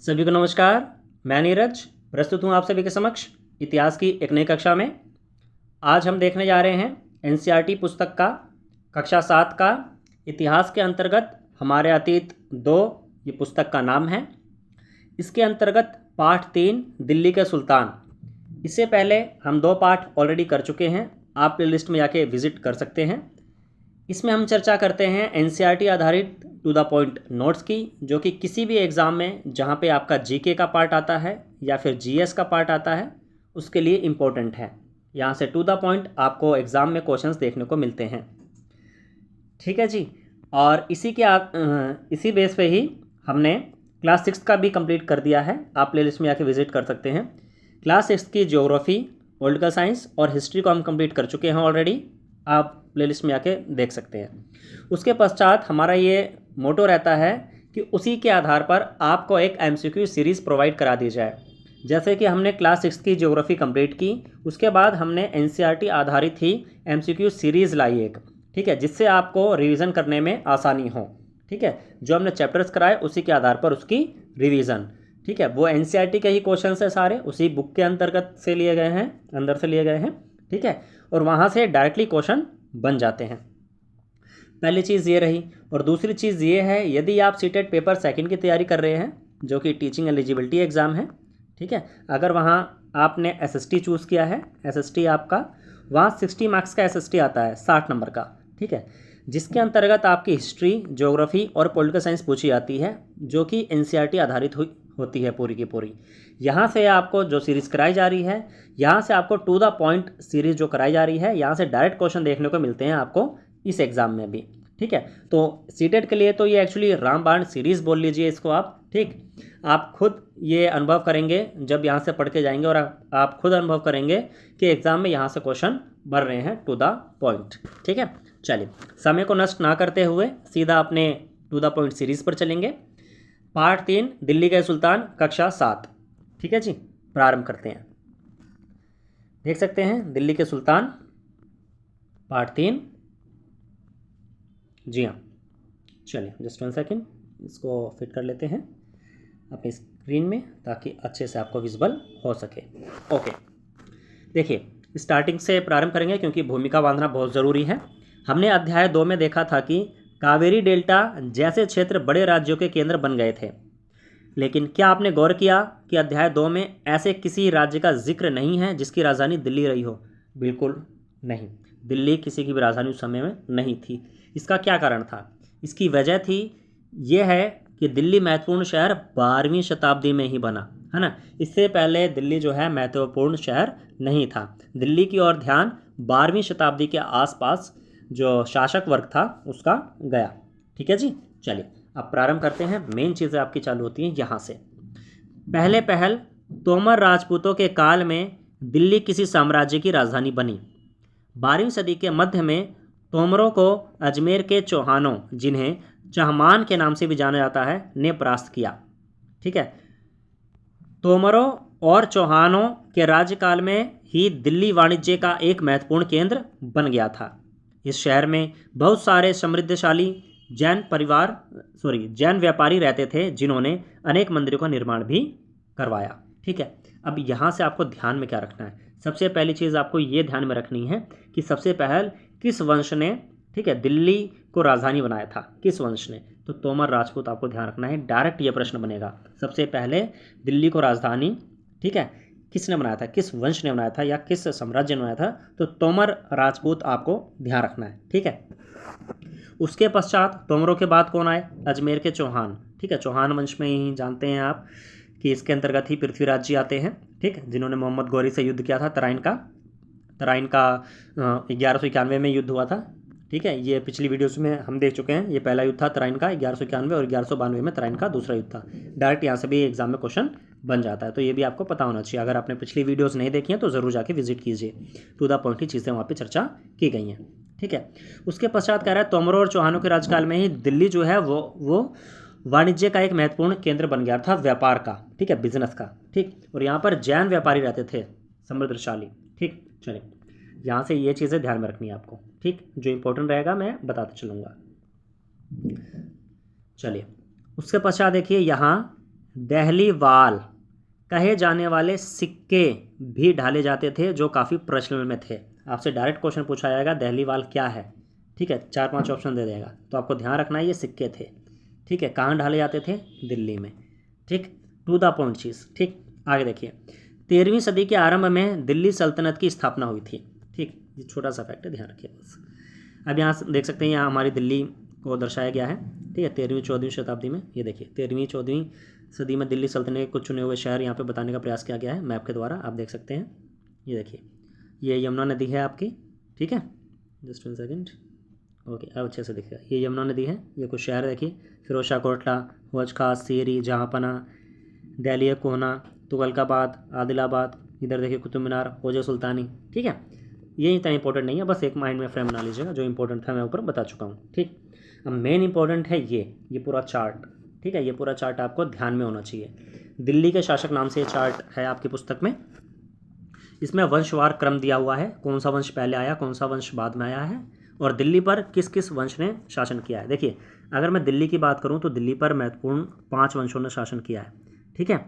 सभी को नमस्कार। मैं नीरज प्रस्तुत हूँ आप सभी के समक्ष इतिहास की एक नई कक्षा में। आज हम देखने जा रहे हैं एनसीईआरटी पुस्तक का कक्षा 7 का इतिहास के अंतर्गत हमारे अतीत 2 ये पुस्तक का नाम है। इसके अंतर्गत पाठ 3 दिल्ली के सुल्तान। इससे पहले हम 2 पाठ ऑलरेडी कर चुके हैं, आप प्लेलिस्ट में जाके विजिट कर सकते हैं। इसमें हम चर्चा करते हैं एनसीईआरटी आधारित टू द पॉइंट नोट्स की, जो कि किसी भी एग्ज़ाम में जहाँ पे आपका जीके का पार्ट आता है या फिर जीएस का पार्ट आता है उसके लिए इम्पोर्टेंट है। यहाँ से टू द पॉइंट आपको एग्ज़ाम में क्वेश्चंस देखने को मिलते हैं। ठीक है जी। और इसी बेस पे ही हमने क्लास 6 का भी कंप्लीट कर दिया है, आप प्लेलिस्ट में आके विजिट कर सकते हैं। क्लास 6 की ज्योग्राफी, पॉलिटिकल साइंस और हिस्ट्री को हम कंप्लीट कर चुके हैं ऑलरेडी, आप प्लेलिस्ट में आके देख सकते हैं। उसके पश्चात हमारा ये मोटो रहता है कि उसी के आधार पर आपको एक एमसीक्यू सीरीज़ प्रोवाइड करा दी जाए। जैसे कि हमने क्लास 6 की ज्योग्राफी कंप्लीट की, उसके बाद हमने एनसीईआरटी आधारित ही एमसीक्यू सीरीज़ लाई एक, ठीक है, जिससे आपको रिवीजन करने में आसानी हो। ठीक है, जो हमने चैप्टर्स कराए उसी के आधार पर उसकी रिवीजन, ठीक है, वो एनसीईआरटी के ही क्वेश्चन है, सारे उसी बुक के अंतर्गत से लिए गए हैं, अंदर से लिए गए हैं। ठीक है, और वहाँ से डायरेक्टली क्वेश्चन बन जाते हैं। पहली चीज़ ये रही। और दूसरी चीज़ ये है, यदि आप सीटेट पेपर सेकंड की तैयारी कर रहे हैं जो कि टीचिंग एलिजिबिलिटी एग्ज़ाम है, ठीक है, अगर वहाँ आपने एसएसटी चूज़ किया है, एसएसटी आपका वहाँ 60 मार्क्स का एसएसटी आता है, 60 नंबर का, ठीक है, जिसके अंतर्गत आपकी हिस्ट्री, ज्योग्राफी और पॉलिटिकल साइंस पूछी जाती है, जो कि एनसीईआरटी आधारित होती है पूरी की पूरी। यहाँ से आपको जो सीरीज़ कराई जा रही है, यहाँ से आपको टू द पॉइंट सीरीज़ जो कराई जा रही है, यहाँ से डायरेक्ट क्वेश्चन देखने को मिलते हैं आपको इस एग्ज़ाम में भी। ठीक है, तो सीटेट के लिए तो ये एक्चुअली रामबाण सीरीज़ बोल लीजिए इसको आप। ठीक, आप खुद ये अनुभव करेंगे जब यहाँ से पढ़ के जाएंगे, और आप खुद अनुभव करेंगे कि एग्ज़ाम में यहाँ से क्वेश्चन बन रहे हैं टू द पॉइंट। ठीक है, चलिए समय को नष्ट ना करते हुए सीधा अपने टू द पॉइंट सीरीज़ पर चलेंगे। पार्ट 3 दिल्ली के सुल्तान, कक्षा 7। ठीक है जी, प्रारंभ करते हैं। देख सकते हैं दिल्ली के सुल्तान पार्ट 3। जी हाँ, चलिए जस्ट 1 सेकेंड, इसको फिट कर लेते हैं अपनी स्क्रीन में ताकि अच्छे से आपको विजिबल हो सके। ओके, देखिए स्टार्टिंग से प्रारंभ करेंगे क्योंकि भूमिका बांधना बहुत ज़रूरी है। हमने अध्याय 2 में देखा था कि कावेरी डेल्टा जैसे क्षेत्र बड़े राज्यों के केंद्र बन गए थे, लेकिन क्या आपने गौर किया कि अध्याय 2 में ऐसे किसी राज्य का जिक्र नहीं है जिसकी राजधानी दिल्ली रही हो? बिल्कुल नहीं, दिल्ली किसी की भी राजधानी उस समय में नहीं थी। इसका क्या कारण था? इसकी वजह थी ये है कि दिल्ली महत्वपूर्ण शहर 12वीं शताब्दी में ही बना, है ना। इससे पहले दिल्ली जो है महत्वपूर्ण शहर नहीं था। दिल्ली की ओर ध्यान 12वीं शताब्दी के आसपास जो शासक वर्ग था उसका गया। ठीक है जी, चलिए अब प्रारंभ करते हैं। मेन चीज़ें आपकी चालू होती हैं यहाँ से। पहले पहल तोमर राजपूतों के काल में दिल्ली किसी साम्राज्य की राजधानी बनी। 12वीं सदी के मध्य में तोमरों को अजमेर के चौहानों, जिन्हें चहमान के नाम से भी जाना जाता है, ने परास्त किया। ठीक है, तोमरों और चौहानों के राज्यकाल में ही दिल्ली वाणिज्य का एक महत्वपूर्ण केंद्र बन गया था। इस शहर में बहुत सारे समृद्धशाली जैन व्यापारी रहते थे, जिन्होंने अनेक मंदिरों का निर्माण भी करवाया। ठीक है, अब यहाँ से आपको ध्यान में क्या रखना है? सबसे पहली चीज़ आपको ये ध्यान में रखनी है कि सबसे पहल किस वंश ने, ठीक है, दिल्ली को राजधानी बनाया था, किस वंश ने? तो तोमर राजपूत आपको ध्यान रखना है, डायरेक्ट ये प्रश्न बनेगा। सबसे पहले दिल्ली को राजधानी, ठीक है, किसने बनाया था, किस वंश ने बनाया था या किस साम्राज्य ने बनाया था? तो तोमर राजपूत आपको ध्यान रखना है। ठीक है, उसके पश्चात तोमरों के बाद कौन आए? अजमेर के चौहान। ठीक है, चौहान वंश में ही जानते हैं आप कि इसके अंतर्गत ही पृथ्वीराज जी आते हैं, ठीक है, जिन्होंने मोहम्मद गौरी से युद्ध किया था। तराइन का 1191 में युद्ध हुआ था। ठीक है, ये पिछली वीडियोस में हम देख चुके हैं। ये पहला युद्ध था तराइन का 1191, और 1192 में तराइन का दूसरा युद्ध था। डायरेक्ट यहाँ से भी एग्जाम में क्वेश्चन बन जाता है, तो ये भी आपको पता होना चाहिए। अगर आपने पिछली वीडियोस नहीं देखी हैं तो ज़रूर जाके विजिट कीजिए, टू द पॉइंट ही चीज़ें वहाँ पर चर्चा की गई हैं। ठीक है, उसके पश्चात कह रहा है तोमरों और चौहानों के राज्यकाल में ही दिल्ली जो है वो वाणिज्य का एक महत्वपूर्ण केंद्र बन गया था, व्यापार का, ठीक है, बिजनेस का। ठीक, और यहाँ पर जैन व्यापारी रहते थे, समृद्धशाली। ठीक, चलिए यहाँ से ये चीज़ें ध्यान में रखनी है आपको। ठीक, जो इंपॉर्टेंट रहेगा मैं बताते चलूँगा। चलिए उसके पश्चात देखिए यहाँ दहलीवाल कहे जाने वाले सिक्के भी ढाले जाते थे जो काफ़ी प्रचलन में थे। आपसे डायरेक्ट क्वेश्चन पूछा जाएगा दहलीवाल क्या है, ठीक है, 4-5 ऑप्शन दे देगा, तो आपको ध्यान रखना है ये सिक्के थे, ठीक है। कहाँ ढाले जाते थे? दिल्ली में, ठीक। टू द पॉइंट चीज़, ठीक। आगे देखिए, 13वीं सदी के आरंभ में दिल्ली सल्तनत की स्थापना हुई थी, ठीक। ये छोटा सा फैक्ट है, ध्यान रखिए बस। अब यहाँ देख सकते हैं, यहाँ हमारी दिल्ली को दर्शाया गया है, ठीक है, 13वीं-14वीं शताब्दी में। ये देखिए 13वीं-14वीं सदी में दिल्ली सल्तनत के कुछ चुने हुए शहर यहाँ पे बताने का प्रयास किया गया है मैप के द्वारा, आप देख सकते हैं। ये देखिए, ये यमुना नदी है आपकी, ठीक है, जस्ट 1 सेकेंड, ओके, अब अच्छे से दिखेगा। ये यमुना नदी है, ये कुछ शहर देखिए, फिरोजशाह कोटला, हौज खास, सीरी, जहाँपना, दिल्ली कोहना, तुगलकाबाद, आदिलाबाद, इधर देखिए कुतुब मीनार, हौज सुल्तानी, ठीक है। ये इतना इंपॉर्टेंट नहीं है, बस एक माइंड में फ्रेम बना लीजिएगा, जो इंपॉर्टेंट था मैं ऊपर बता चुका हूँ, ठीक। अब मेन इंपॉर्टेंट है ये पूरा चार्ट, ठीक है, ये पूरा चार्ट आपको ध्यान में होना चाहिए। दिल्ली के शासक नाम से ये चार्ट है आपकी पुस्तक में। इसमें वंशवार क्रम दिया हुआ है, कौन सा वंश पहले आया, कौन सा वंश बाद में आया है, और दिल्ली पर किस किस वंश ने शासन किया है। देखिए, अगर मैं दिल्ली की बात करूं तो दिल्ली पर महत्वपूर्ण 5 वंशों ने शासन किया है, ठीक है,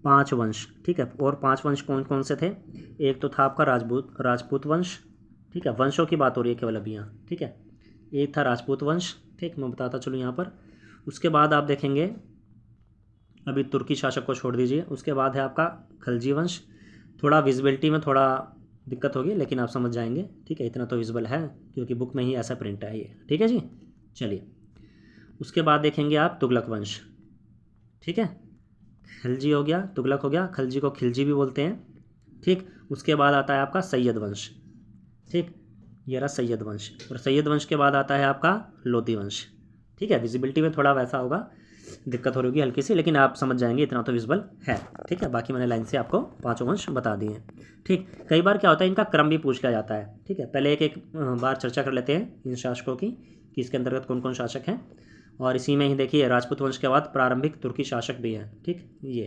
5 वंश, ठीक है। और 5 वंश कौन कौन से थे? एक तो था आपका राजपूत वंश, ठीक है, वंशों की बात हो रही है केवल अभी यहाँ, ठीक है। एक था राजपूत वंश, ठीक, मैं बताता चलूँ यहाँ पर। उसके बाद आप देखेंगे, अभी तुर्की शासक को छोड़ दीजिए, उसके बाद है आपका खलजी वंश। थोड़ा विजिबिलिटी में थोड़ा दिक्कत होगी, लेकिन आप समझ जाएंगे, ठीक है, इतना तो विजिबल है क्योंकि बुक में ही ऐसा प्रिंट है ये, ठीक है जी। चलिए, उसके बाद देखेंगे आप तुगलक वंश, ठीक है, खिलजी हो गया, तुगलक हो गया, खलजी को खिलजी भी बोलते हैं, ठीक। उसके बाद आता है आपका सैयद वंश, ठीक, ये रहा सैयद वंश। और सैयद वंश के बाद आता है आपका लोधी वंश, ठीक है। विजिबिलिटी में थोड़ा वैसा होगा, दिक्कत हो रही होगी हल्की सी, लेकिन आप समझ जाएंगे, इतना तो विजिबल है, ठीक है। बाकी मैंने लाइन से आपको 5 वंश बता दिए हैं, ठीक। कई बार क्या होता है, इनका क्रम भी पूछ लिया जाता है, ठीक है। पहले एक बार चर्चा कर लेते हैं इन शासकों की कि इसके अंतर्गत कौन कौन शासक हैं। और इसी में ही देखिए, राजपूत वंश के बाद प्रारंभिक तुर्की शासक भी हैं, ठीक, ये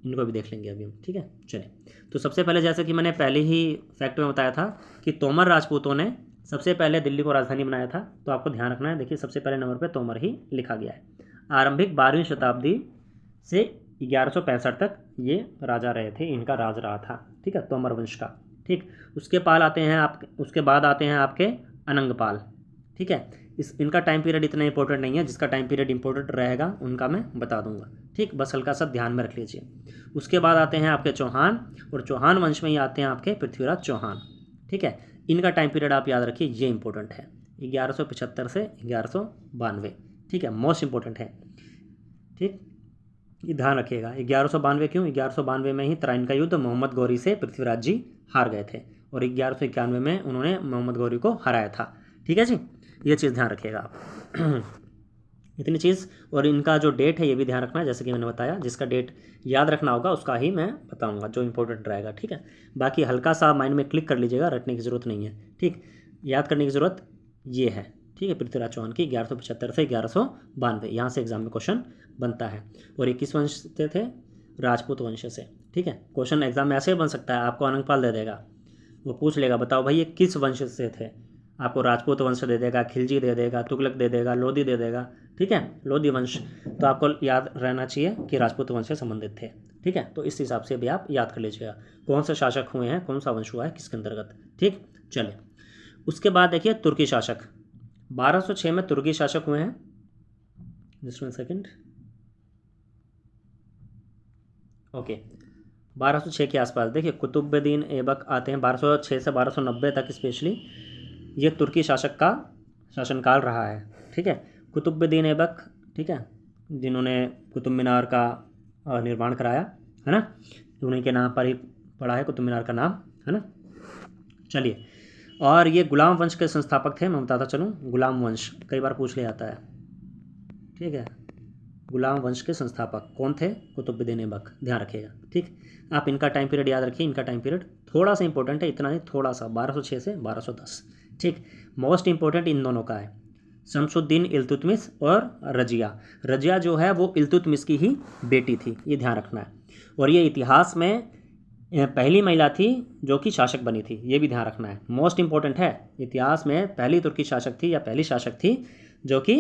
इनको भी देख लेंगे अभी हम, ठीक है। चलिए, तो सबसे पहले जैसे कि मैंने पहले ही फैक्ट में बताया था कि तोमर राजपूतों ने सबसे पहले दिल्ली को राजधानी बनाया था, तो आपको ध्यान रखना है। देखिए, सबसे पहले नंबर पे तोमर ही लिखा गया है। आरंभिक 12वीं शताब्दी से 1165 तक ये राजा रहे थे, इनका राज रहा था, ठीक है, तोमर वंश का, ठीक। उसके बाद आते हैं आपके अनंगपाल, ठीक है। इनका टाइम पीरियड इतना इंपॉर्टेंट नहीं है, जिसका टाइम पीरियड इंपॉर्टेंट रहेगा उनका मैं बता दूंगा, ठीक, बस हल्का सा ध्यान में रख लीजिए। उसके बाद आते हैं आपके चौहान, और चौहान वंश में ही आते हैं आपके पृथ्वीराज चौहान, ठीक है। इनका टाइम पीरियड आप याद रखिए, ये इंपॉर्टेंट है, 1175 से 1192, ठीक है, मोस्ट इंपॉर्टेंट है, ठीक, ये ध्यान रखिएगा। 1192 क्यों? 1192 में ही तराइन का युद्ध मोहम्मद गौरी से पृथ्वीराज जी हार गए थे, और 1191 में उन्होंने मोहम्मद गौरी को हराया था, ठीक है जी, ये चीज़ ध्यान रखिएगा आप। इतनी चीज़, और इनका जो डेट है ये भी ध्यान रखना है, जैसे कि मैंने बताया, जिसका डेट याद रखना होगा उसका ही मैं बताऊंगा, जो इंपॉर्टेंट रहेगा, ठीक है। बाकी हल्का सा माइंड में क्लिक कर लीजिएगा, रटने की ज़रूरत नहीं है, ठीक, याद करने की ज़रूरत ये है, ठीक है। पृथ्वीराज चौहान की 1175 से 1192, यहाँ से एग्जाम में क्वेश्चन बनता है। और ये किस वंश से थे? राजपूत वंश से, ठीक है। क्वेश्चन एग्जाम में ऐसे बन सकता है, आपको अनंगपाल दे देगा, वो पूछ लेगा बताओ भाई ये किस वंश से थे, आपको राजपूत वंश दे देगा, खिलजी दे देगा, तुगलक दे देगा, लोधी दे देगा, ठीक है, लोधी वंश, तो आपको याद रहना चाहिए कि राजपूत वंश से संबंधित थे, ठीक है। तो इस हिसाब से भी आप याद कर लीजिएगा कौन से शासक हुए हैं, कौन सा वंश हुआ है किसके अंतर्गत, ठीक। चलिए, उसके बाद देखिए तुर्की शासक, 1206 में तुर्की शासक हुए हैं, जस्ट 1 सेकेंड, ओके, 1206 के आसपास। देखिए, कुतुबुद्दीन ऐबक आते हैं 1206 से 1290 तक, स्पेशली ये तुर्की शासक का शासनकाल रहा है, ठीक है। कुतुबुद्दीन ऐबक, ठीक है, जिन्होंने कुतुब मीनार का निर्माण कराया, है ना, उन्हीं के नाम पर ही पड़ा है कुतुब मीनार का नाम, है ना। चलिए, और ये गुलाम वंश के संस्थापक थे, मैं बताता चलूँ, गुलाम वंश कई बार पूछ लिया जाता है, ठीक है। गुलाम वंश के संस्थापक कौन थे? कुतुबुद्दीन ऐबक, ध्यान रखिएगा, ठीक। आप इनका टाइम पीरियड याद रखिए, इनका टाइम पीरियड थोड़ा सा इंपॉर्टेंट है, इतना नहीं, थोड़ा सा, 1206 से 1210, ठीक। मोस्ट इंपॉर्टेंट इन दोनों का है, शमसुद्दीन इल्तुतमिश और रजिया। रजिया जो है वो इल्तुतमिश की ही बेटी थी, ये ध्यान रखना है। और ये इतिहास में पहली महिला थी जो कि शासक बनी थी, ये भी ध्यान रखना है, मोस्ट इंपॉर्टेंट है। इतिहास में पहली तुर्की शासक थी या पहली शासक थी जो कि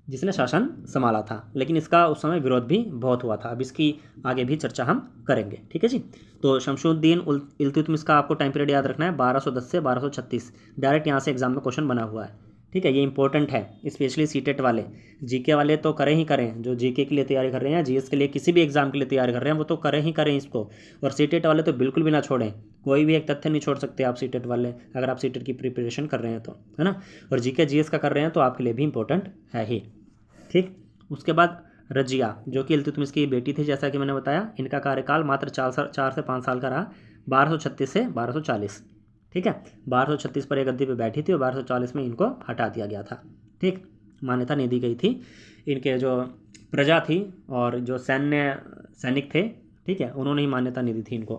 जिसने शासन संभाला था, लेकिन इसका उस समय विरोध भी बहुत हुआ था। अब इसकी आगे भी चर्चा हम करेंगे, ठीक है जी। तो शमशुद्दीन इल्तुतमिश का आपको टाइम पीरियड याद रखना है 1210 से 1236। डायरेक्ट यहाँ से एग्जाम में क्वेश्चन बना हुआ है, ठीक है। ये इंपॉर्टेंट है, स्पेशली सीटेट वाले। जीके वाले तो करें ही करें, जो जीके के लिए तैयारी कर रहे हैं, जीएस के लिए, किसी भी एग्जाम के लिए तैयारी कर रहे हैं, वो तो करें ही करें इसको। और सीटेट वाले तो बिल्कुल भी ना छोड़ें, कोई भी एक तथ्य नहीं छोड़ सकते आप सीटेट वाले, अगर आप सीटेट की प्रिपरेशन कर रहे हैं तो, है ना। और जीके जीएस का कर रहे हैं तो आपके लिए भी इंपॉर्टेंट है ही, ठीक। उसके बाद रजिया, जो कि इल्तुतमिश की बेटी थी, जैसा कि मैंने बताया। इनका कार्यकाल मात्र 4 से 5 साल का रहा, 1236 से 1240, ठीक है। 1236 पर एक गद्दी पे बैठी थी और 1240 में इनको हटा दिया गया था, ठीक। मान्यता नहीं दी गई थी। इनके जो प्रजा थी और जो सैनिक थे, ठीक है, उन्होंने ही मान्यता नहीं दी थी इनको।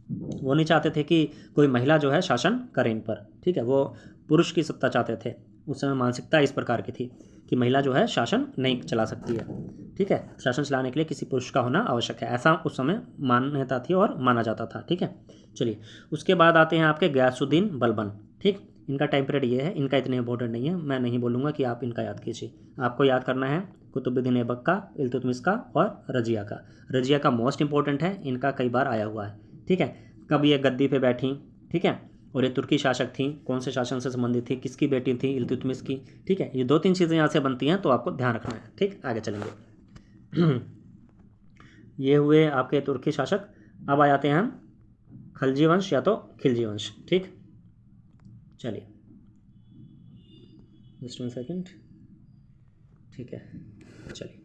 वो नहीं चाहते थे कि कोई महिला जो है शासन करे इन पर, ठीक है। वो पुरुष की सत्ता चाहते थे। उस समय मानसिकता इस प्रकार की थी कि महिला जो है शासन नहीं चला सकती है, ठीक है। शासन चलाने के लिए किसी पुरुष का होना आवश्यक है, ऐसा उस समय मान्यता थी और माना जाता था, ठीक है। चलिए, उसके बाद आते हैं आपके गयासुद्दीन बलबन, ठीक। इनका टाइम पीरियड ये है। इनका इतने इंपॉर्टेंट नहीं है, मैं नहीं बोलूँगा कि आप इनका याद कीजिए। आपको याद करना है कुतुबुद्दीन ऐबक का, इल्तुतमिश का और रजिया का। रजिया का मोस्ट इंपॉर्टेंट है, इनका कई बार आया हुआ है, ठीक है। कब ये गद्दी पे बैठी, ठीक है, और ये तुर्की शासक थी, कौन से शासन से संबंधित थी, किसकी बेटी थी, इल्तुतमिश की, ठीक है। ये 2-3 चीज़ें यहाँ से बनती हैं, तो आपको ध्यान रखना है, ठीक। आगे चलेंगे। ये हुए आपके तुर्की शासक। अब आ जाते हैं हम खलजी वंश या तो खिलजी वंश, ठीक। चलिए जस्ट 1 सेकेंड, ठीक है। चलिए,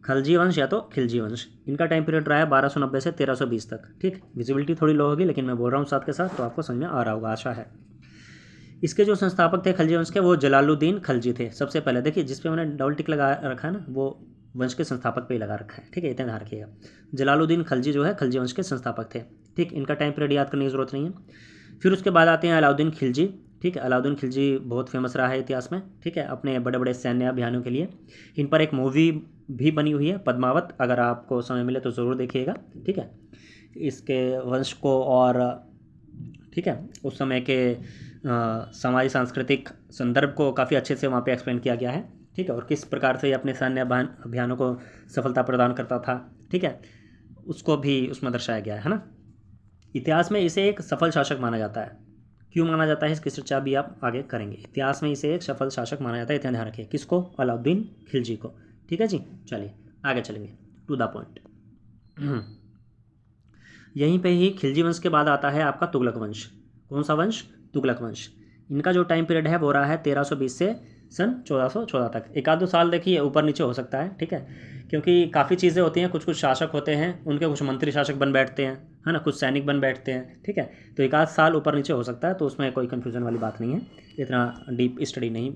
खलजी वंश या तो खिलजी वंश, इनका टाइम पीरियड रहा है 1290 से 1320 तक, ठीक। विजिबिलिटी थोड़ी लो होगी, लेकिन मैं बोल रहा हूँ साथ के साथ, तो आपको समझ में आ रहा होगा, आशा है। इसके जो संस्थापक थे खलजी वंश के, वो जलालुद्दीन खलजी थे। सबसे पहले देखिए, जिस पे मैंने डबल टिक लगा रखा है ना, वो वंश के संस्थापक पे ही लगा रखा है, ठीक है। इतना ध्यान रखिएगा। जलालुद्दीन खलजी जो है खलजी वंश के संस्थापक थे, ठीक। इनका टाइम पीरियड याद करने की जरूरत नहीं है। फिर उसके बाद आते हैं अलाउद्दीन खिलजी, ठीक है। अलाउद्दीन खिलजी बहुत फेमस रहा है इतिहास में, ठीक है, अपने बड़े बड़े सैन्य अभियानों के लिए। इन पर एक मूवी भी बनी हुई है, पद्मावत, अगर आपको समय मिले तो ज़रूर देखिएगा, ठीक है। इसके वंश को और, ठीक है, उस समय के समाज सांस्कृतिक संदर्भ को काफ़ी अच्छे से वहाँ पे एक्सप्लेन किया गया है, ठीक है। और किस प्रकार से अपने सैन्य अभियानों को सफलता प्रदान करता था, ठीक है, उसको भी उसमें दर्शाया गया है ना। इतिहास में इसे एक सफल शासक माना जाता है। क्यों माना जाता है, इसकी चर्चा भी आप आगे करेंगे। इतिहास में इसे एक सफल शासक माना जाता है, इतना ध्यान रखिए। किसको? अलाउद्दीन खिलजी को, ठीक है जी। चलिए आगे चलेंगे, टू द पॉइंट। यहीं पे ही खिलजी वंश के बाद आता है आपका तुगलक वंश। कौन सा वंश? तुगलक वंश। इनका जो टाइम पीरियड है वो रहा है 1320 से सन 1414 तक। 1-2 साल देखिए ऊपर नीचे हो सकता है, ठीक है, क्योंकि काफ़ी चीज़ें होती हैं। कुछ कुछ शासक होते हैं, उनके कुछ मंत्री शासक बन बैठते हैं, है ना, कुछ सैनिक बन बैठते हैं, ठीक है। तो 1-8 साल ऊपर नीचे हो सकता है, तो उसमें कोई कन्फ्यूजन वाली बात नहीं है। इतना डीप स्टडी नहीं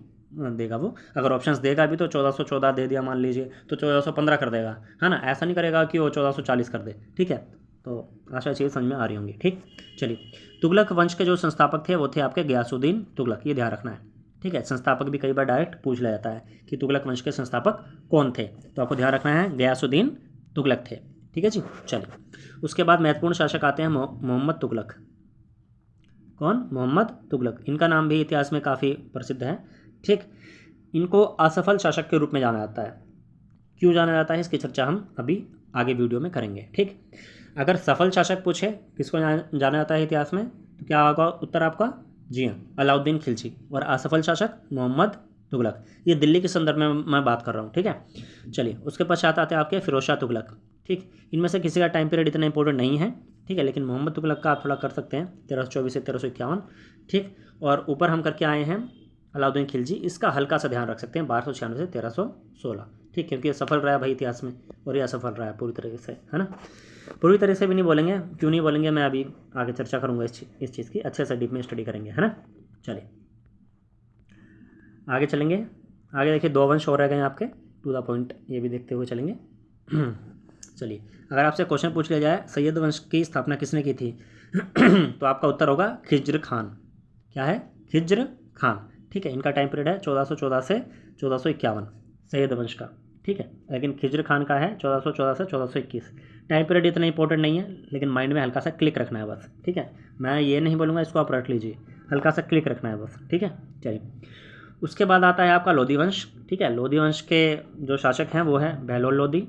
देगा वो। अगर ऑप्शंस देगा भी तो 1414 दे दिया मान लीजिए, तो 1415 कर देगा, है ना। ऐसा नहीं करेगा कि वो 1440 कर दे, ठीक है। तो आशा चीज़ समझ में आ रही होंगी, ठीक। चलिए, तुगलक वंश के जो संस्थापक थे वो थे आपके गयासुद्दीन तुगलक, ये ध्यान रखना है, ठीक है। संस्थापक भी कई बार डायरेक्ट पूछ लिया जाता है कि तुगलक वंश के संस्थापक कौन थे, तो आपको ध्यान रखना है गयासुद्दीन तुगलक थे, ठीक है जी। चलिए, उसके बाद महत्वपूर्ण शासक आते हैं मोहम्मद तुगलक। कौन? मोहम्मद तुगलक। इनका नाम भी इतिहास में काफ़ी प्रसिद्ध है, ठीक। इनको असफल शासक के रूप में जाना जाता है। क्यों जाना जाता है, इसकी चर्चा हम अभी आगे वीडियो में करेंगे, ठीक। अगर सफल शासक पूछे किसको जाना जाता है इतिहास में, तो क्या होगा उत्तर आपका? जी हाँ, अलाउद्दीन खिलजी। और असफल शासक मोहम्मद तुगलक। ये दिल्ली के संदर्भ में मैं बात कर रहा हूँ, ठीक है। चलिए, उसके पश्चात आते हैं आपके फिरोज शाह तुगलक, ठीक। इनमें से किसी का टाइम पीरियड इतना इंपॉर्टेंट नहीं है, ठीक है, लेकिन मोहम्मद तुगलक का आप थोड़ा कर सकते हैं, 1324 से 1351, ठीक। और ऊपर हम करके आए हैं अलाउद्दीन खिलजी, इसका हल्का सा ध्यान रख सकते हैं 1296 से 1316, ठीक, क्योंकि ये सफल रहा है भाई इतिहास में, और ये असफल रहा है पूरी तरीके से, है ना। पूरी तरह से भी नहीं बोलेंगे, क्यों नहीं बोलेंगे, मैं अभी आगे चर्चा करूंगा इस चीज़ की, अच्छे से डीप में स्टडी करेंगे, है ना। चलिए आगे चलेंगे। आगे देखिए 2 वंश हो रह गए आपके, टू द पॉइंट, ये भी देखते हुए चलेंगे। चलिए, अगर आपसे क्वेश्चन पूछ लिया जाए सैयद वंश की स्थापना किसने की थी, तो आपका उत्तर होगा खिज्र खान। क्या है? खिज्र खान, ठीक है। इनका टाइम पीरियड है 1414 से 1451 सैयद वंश का, ठीक है। लेकिन खिज्र खान का है 1414 से 1421। टाइम पीरियड इतना इंपॉर्टेंट नहीं है, लेकिन माइंड में हल्का सा क्लिक रखना है बस, ठीक है। मैं ये नहीं बोलूँगा इसको आप रट लीजिए, हल्का सा क्लिक रखना है बस, ठीक है। चलिए, उसके बाद आता है आपका लोधी वंश। ठीक है, लोधी वंश के जो शासक हैं वो है बहलोल लोधी।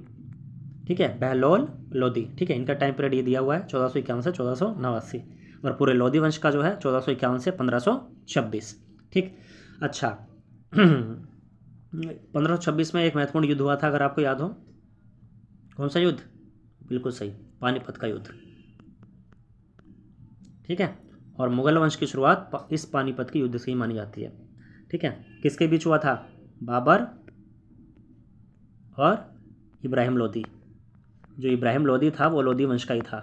ठीक है, बहलोल लोधी। ठीक है, इनका टाइम पीरियड ये दिया हुआ है 1451 से 1489, और पूरे लोधी वंश का जो है 1451 से 1526। ठीक, अच्छा 1526 में एक महत्वपूर्ण युद्ध हुआ था, अगर आपको याद हो। कौन सा युद्ध? बिल्कुल सही, पानीपत का युद्ध। ठीक है, और मुगल वंश की शुरुआत इस पानीपत के युद्ध से ही मानी जाती है। ठीक है, किसके बीच हुआ था? बाबर और इब्राहिम लोदी। जो इब्राहिम लोदी था वो लोदी वंश का ही था।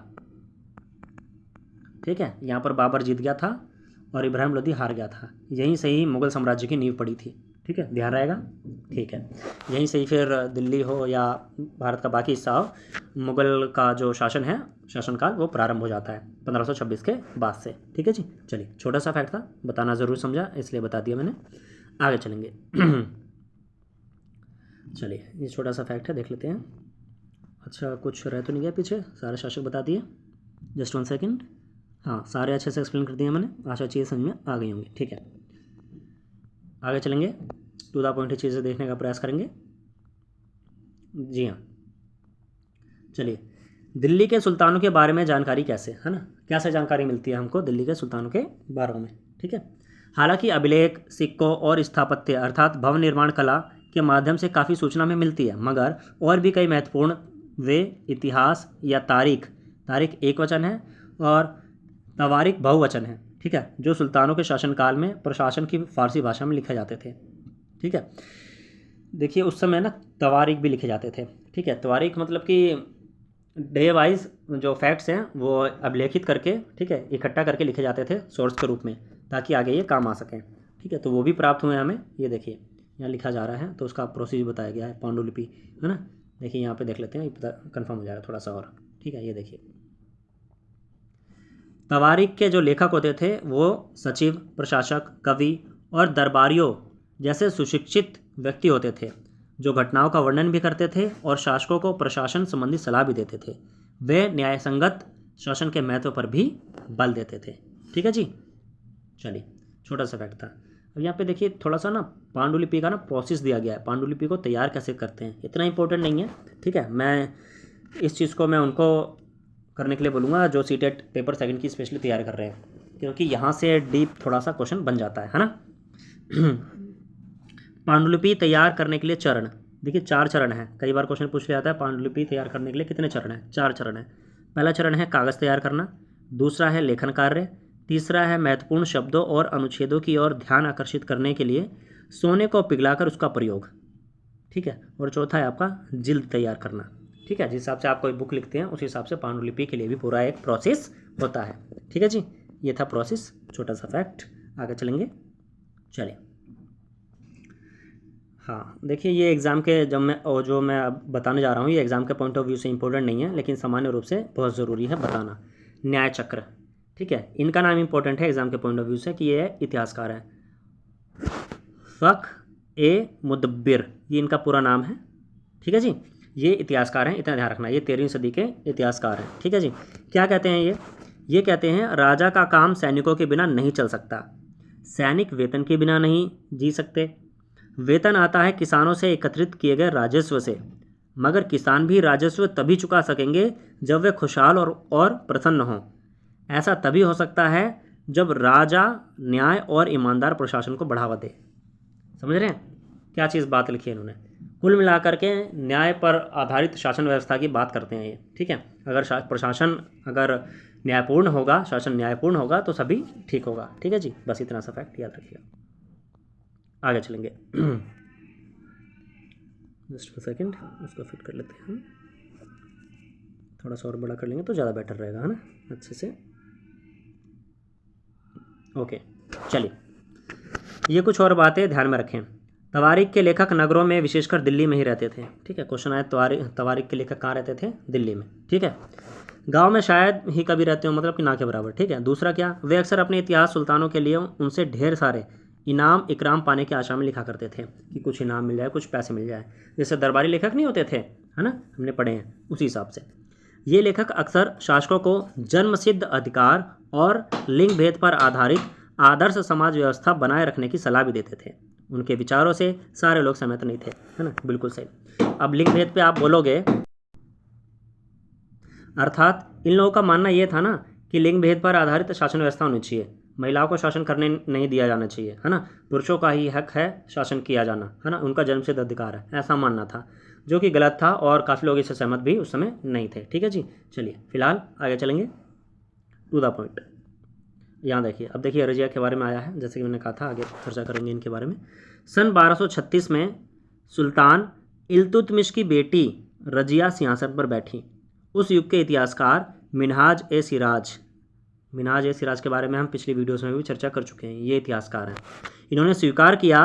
ठीक है, यहाँ पर बाबर जीत गया था और इब्राहिम लोदी हार गया था। यहीं से ही मुगल साम्राज्य की नींव पड़ी थी। ठीक है, ध्यान रहेगा। ठीक है, यहीं से ही फिर दिल्ली हो या भारत का बाकी हिस्सा हो, मुगल का जो शासन है, शासनकाल, वो प्रारंभ हो जाता है 1526 के बाद से। ठीक है जी, चलिए, छोटा सा फैक्ट था, बताना ज़रूर समझा इसलिए बता दिया मैंने। आगे चलेंगे। चलिए, ये छोटा सा फैक्ट है, देख लेते हैं। अच्छा, कुछ रह तो नहीं गया पीछे? सारे शासक बता दिए। Just 1 second. हाँ, सारे अच्छे से एक्सप्लेन कर दिए मैंने, आशा चीज़ें समझ में आ गई होंगी। ठीक है, आगे चलेंगे, टू द पॉइंट चीज़ें देखने का प्रयास करेंगे। जी हाँ, चलिए, दिल्ली के सुल्तानों के बारे में जानकारी कैसे, है ना, कैसे जानकारी मिलती है हमको दिल्ली के सुल्तानों के बारे में। ठीक है, हालांकि अभिलेख, सिक्कों और स्थापत्य अर्थात भवन निर्माण कला के माध्यम से काफ़ी सूचना में मिलती है, मगर और भी कई महत्वपूर्ण वे इतिहास या तारीख एक वचन है और तवारीख बहुवचन है। ठीक है, जो सुल्तानों के शासनकाल में प्रशासन की फ़ारसी भाषा में लिखे जाते थे। ठीक है, देखिए उस समय ना तवारीख भी लिखे जाते थे। ठीक है, तवारीख मतलब कि डे वाइज जो फैक्ट्स हैं वो अभिलेखित करके, ठीक है, इकट्ठा करके लिखे जाते थे सोर्स के रूप में, ताकि आगे ये काम आ सकें। ठीक है, तो वो भी प्राप्त हुए हमें। ये देखिए यहाँ लिखा जा रहा है, तो उसका प्रोसीजर बताया गया है, पांडुलिपि, है ना। देखिए यहाँ पे देख लेते हैं, ये पता कन्फर्म हो जाएगा थोड़ा सा और। ठीक है, ये देखिए, तवारीख के जो लेखक होते थे वो सचिव, प्रशासक, कवि और दरबारियों जैसे सुशिक्षित व्यक्ति होते थे, जो घटनाओं का वर्णन भी करते थे और शासकों को प्रशासन संबंधी सलाह भी देते थे। वे न्यायसंगत शासन के महत्व पर भी बल देते थे। ठीक है जी, चलिए, छोटा सा फैक्ट था। अब यहाँ पे देखिए थोड़ा सा ना पांडुलिपि का ना प्रोसेस दिया गया है, पांडुलिपि को तैयार कैसे करते हैं, इतना इंपॉर्टेंट नहीं है। ठीक है, मैं इस चीज़ को मैं उनको करने के लिए बोलूँगा जो सीटेट पेपर सेकंड की स्पेशली तैयार कर रहे हैं, क्योंकि यहाँ से डीप थोड़ा सा क्वेश्चन बन जाता है ना। पांडुलिपि तैयार करने के लिए चरण, देखिए 4 चरण हैं। कई बार क्वेश्चन पूछ लिया जाता है पांडुलिपि तैयार करने के लिए कितने चरण हैं? 4 चरण हैं। पहला चरण है कागज़ तैयार करना, दूसरा है लेखन कार्य, तीसरा है महत्वपूर्ण शब्दों और अनुच्छेदों की ओर ध्यान आकर्षित करने के लिए सोने को पिघलाकर उसका प्रयोग। ठीक है, और चौथा है आपका जिल्द तैयार करना। ठीक है, जिस हिसाब से आप कोई बुक लिखते हैं उस हिसाब से पांडुलिपि के लिए भी पूरा एक प्रोसेस होता है। ठीक है जी, ये था प्रोसेस, छोटा सा फैक्ट। आगे चलेंगे, चलिए। हाँ, देखिए ये एग्ज़ाम के जो मैं अब बताने जा रहा हूँ, ये एग्ज़ाम के पॉइंट ऑफ व्यू से इंपॉर्टेंट नहीं है, लेकिन सामान्य रूप से बहुत ज़रूरी है बताना। न्याय चक्र, ठीक है, इनका नाम इंपॉर्टेंट है एग्ज़ाम के पॉइंट ऑफ व्यू से कि ये इतिहासकार है। फ़ख मुदब्बिर, ये इनका पूरा नाम है। ठीक है जी, ये इतिहासकार हैं, इतना ध्यान रखना, ये 13वीं सदी के इतिहासकार हैं। ठीक है जी, क्या कहते हैं ये कहते हैं राजा का काम सैनिकों के बिना नहीं चल सकता, सैनिक वेतन के बिना नहीं जी सकते। वेतन आता है किसानों से एकत्रित किए गए राजस्व से, मगर किसान भी राजस्व तभी चुका सकेंगे जब वे खुशहाल और प्रसन्न हों। ऐसा तभी हो सकता है जब राजा न्याय और ईमानदार प्रशासन को बढ़ावा दे। समझ रहे हैं क्या चीज़ बात लिखी है इन्होंने? कुल मिलाकर के न्याय पर आधारित शासन व्यवस्था की बात करते हैं ये। ठीक है, अगर प्रशासन अगर न्यायपूर्ण होगा, शासन न्यायपूर्ण होगा तो सभी ठीक होगा। ठीक है जी, बस इतना सा फैक्ट याद रखिएगा। आगे चलेंगे। जस्ट सेकेंड, उसको फिट कर लेते हैं, थोड़ा सा और बड़ा कर लेंगे तो ज़्यादा बेटर रहेगा, है ना, अच्छे से। ओके, चलिए, ये कुछ और बातें ध्यान में रखें। तवारीख के लेखक नगरों में विशेषकर दिल्ली में ही रहते थे। ठीक है, क्वेश्चन आया तवारीख के लेखक कहाँ रहते थे? दिल्ली में। ठीक है, गांव में शायद ही कभी रहते हो, मतलब कि ना के बराबर। ठीक है, दूसरा क्या, वे अक्सर अपने इतिहास सुल्तानों के लिए उनसे ढेर सारे इनाम इकराम पाने की आशा में लिखा करते थे कि कुछ इनाम मिल जाए, कुछ पैसे मिल जाए, जैसे दरबारी लेखक नहीं होते थे, है ना, हमने पढ़े हैं, उसी हिसाब से। ये लेखक अक्सर शासकों को जन्मसिद्ध अधिकार और लिंग भेद पर आधारित आदर्श समाज व्यवस्था बनाए रखने की सलाह भी देते थे। उनके विचारों से सारे लोग सहमत नहीं थे, है ना, बिल्कुल सही। अब लिंग भेद पे आप बोलोगे, अर्थात इन लोगों का मानना ये था ना कि लिंग भेद पर आधारित शासन व्यवस्था होनी चाहिए, महिलाओं को शासन करने नहीं दिया जाना चाहिए, है ना, पुरुषों का ही हक है शासन किया जाना, है ना, उनका जन्मसिद्ध अधिकार है, ऐसा मानना था, जो कि गलत था और काफ़ी लोग इससे सहमत भी उस समय नहीं थे। ठीक है जी, चलिए फिलहाल आगे चलेंगे टू द पॉइंट। यहाँ देखिए, अब देखिए रजिया के बारे में आया है, जैसे कि मैंने कहा था आगे चर्चा करेंगे इनके बारे में। सन 1236 में सुल्तान इल्तुतमिश की बेटी रजिया सिंहासन पर बैठी। उस युग के इतिहासकार मिनहाज ए सिराज के बारे में हम पिछली वीडियोस में भी चर्चा कर चुके हैं। ये इतिहासकार हैं। इन्होंने स्वीकार किया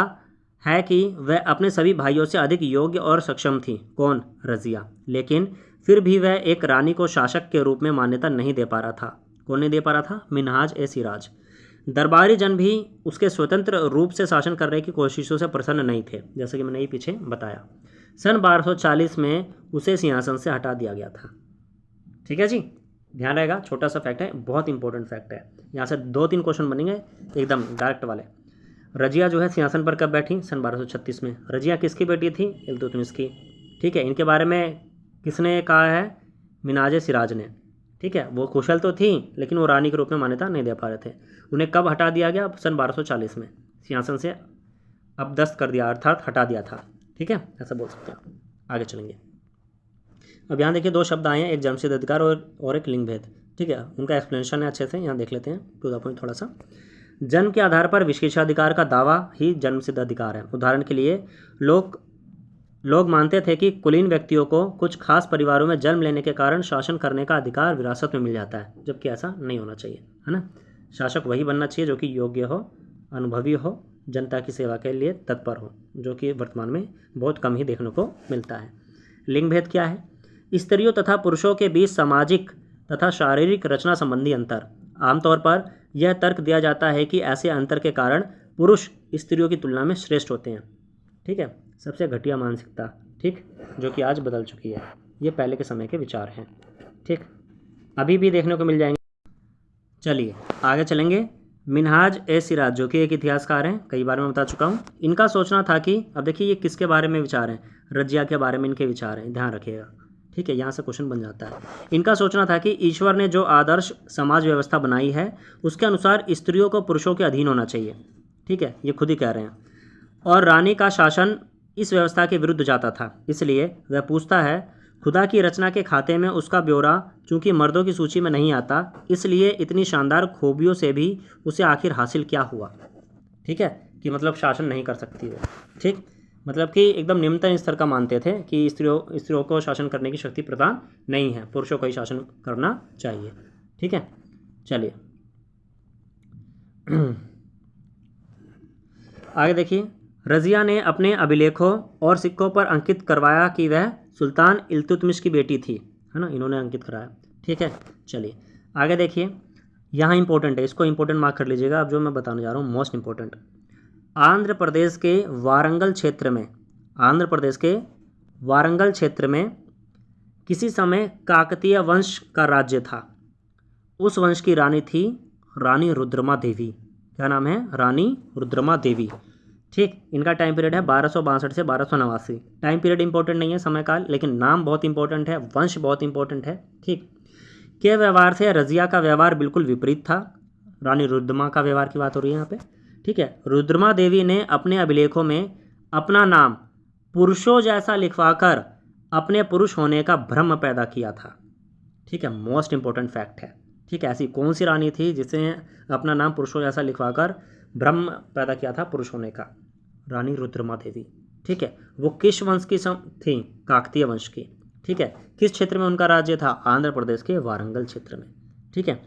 है कि वह अपने सभी भाइयों से अधिक योग्य और सक्षम थी। कौन? रजिया। लेकिन फिर भी वह एक रानी को शासक के रूप में मान्यता नहीं दे पा रहा था। कौन नहीं दे पा रहा था? मिनहाज ए सिराज। दरबारी जन भी उसके स्वतंत्र रूप से शासन करने की कोशिशों से प्रसन्न नहीं थे, जैसे कि मैंने ये पीछे बताया। सन 1240 में उसे सिंहासन से हटा दिया गया था। ठीक है जी, ध्यान रहेगा, छोटा सा फैक्ट है, बहुत इंपॉर्टेंट फैक्ट है। यहाँ से 2-3 क्वेश्चन बनेंगे एकदम डायरेक्ट वाले। रजिया जो है सिंहासन पर कब बैठी? सन 1236 में। रजिया किसकी बेटी थी? इल्तुतमिश की। ठीक है, इनके बारे में किसने कहा है? मिनहाज ए सिराज ने। ठीक है, वो कुशल तो थी लेकिन वो रानी के रूप में मान्यता नहीं दे पा रहे थे। उन्हें कब हटा दिया गया? सन 1240 में सिंहासन से अपदस्थ कर दिया, अर्थात हटा दिया था। ठीक है, ऐसा बोल सकते हैं। आगे चलेंगे। अब यहाँ देखिए 2 शब्द आए हैं, एक जन्मसिद्ध अधिकार और एक लिंग भेद। ठीक है, उनका एक्सप्लेनेशन है अच्छे से, यहाँ देख लेते हैं टू द पॉइंट थोड़ा सा। जन्म के आधार पर विशेषाधिकार का दावा ही जन्मसिद्ध अधिकार है। उदाहरण के लिए लोग मानते थे कि कुलीन व्यक्तियों को कुछ खास परिवारों में जन्म लेने के कारण शासन करने का अधिकार विरासत में मिल जाता है, जबकि ऐसा नहीं होना चाहिए, है ना। शासक वही बनना चाहिए जो कि योग्य हो, अनुभवी हो, जनता की सेवा के लिए तत्पर हो, जो कि वर्तमान में बहुत कम ही देखने को मिलता है। लिंग भेद क्या है? स्त्रियों तथा पुरुषों के बीच सामाजिक तथा शारीरिक रचना संबंधी अंतर। आमतौर पर यह तर्क दिया जाता है कि ऐसे अंतर के कारण पुरुष स्त्रियों की तुलना में श्रेष्ठ होते हैं। ठीक है, सबसे घटिया मानसिकता, ठीक, जो कि आज बदल चुकी है। ये पहले के समय के विचार हैं। ठीक, अभी भी देखने को मिल जाएंगे। चलिए आगे चलेंगे। मिनहाज ए सिराज जो कि एक इतिहासकार हैं, कई बार मैं बता चुका हूँ। इनका सोचना था कि, अब देखिए ये किसके बारे में विचार हैं? रजिया के बारे में इनके विचार हैं, ध्यान रखिएगा। ठीक है, यहाँ से क्वेश्चन बन जाता है। इनका सोचना था कि ईश्वर ने जो आदर्श समाज व्यवस्था बनाई है उसके अनुसार स्त्रियों को पुरुषों के अधीन होना चाहिए। ठीक है, ये खुद ही कह रहे हैं। और रानी का शासन इस व्यवस्था के विरुद्ध जाता था। इसलिए वह पूछता है, खुदा की रचना के खाते में उसका ब्यौरा चूंकि मर्दों की सूची में नहीं आता, इसलिए इतनी शानदार खूबियों से भी उसे आखिर हासिल क्या हुआ? ठीक है, कि मतलब शासन नहीं कर सकती वो। ठीक, मतलब कि एकदम निम्नतम स्तर का मानते थे कि स्त्रियों को शासन करने की शक्ति प्रदान नहीं है, पुरुषों को ही शासन करना चाहिए। ठीक है, चलिए आगे देखिए। रजिया ने अपने अभिलेखों और सिक्कों पर अंकित करवाया कि वह सुल्तान इल्तुतमिश की बेटी थी, है ना, इन्होंने अंकित कराया। ठीक है, चलिए आगे देखिए। यहाँ इंपॉर्टेंट है, इसको इंपॉर्टेंट मार्क कर लीजिएगा। अब जो मैं बताने जा रहा हूँ मोस्ट इंपॉर्टेंट। आंध्र प्रदेश के वारंगल क्षेत्र में किसी समय काकतीय वंश का राज्य था। उस वंश की रानी थी रानी रुद्रमा देवी। क्या नाम है? रानी रुद्रमा देवी। ठीक, इनका टाइम पीरियड है 1262 से 1289। टाइम पीरियड इंपॉर्टेंट नहीं है, समय काल, लेकिन नाम बहुत इंपॉर्टेंट है, वंश बहुत इंपॉर्टेंट है। ठीक, के व्यवहार से रजिया का व्यवहार बिल्कुल विपरीत था। रानी रुद्रमा का व्यवहार की बात हो रही है यहाँ पे। ठीक है, रुद्रमा देवी ने अपने अभिलेखों में अपना नाम पुरुषों जैसा लिखवाकर अपने पुरुष होने का भ्रम पैदा किया था। ठीक है, मोस्ट इंपॉर्टेंट फैक्ट है। ठीक है, ऐसी कौन सी रानी थी जिसने अपना नाम पुरुषों जैसा लिखवाकर भ्रम पैदा किया था पुरुष होने का? रानी रुद्रमा देवी। ठीक है, वो किस वंश की थी? काकतीय वंश की। ठीक है, किस क्षेत्र में उनका राज्य था? आंध्र प्रदेश के वारंगल क्षेत्र में। ठीक है,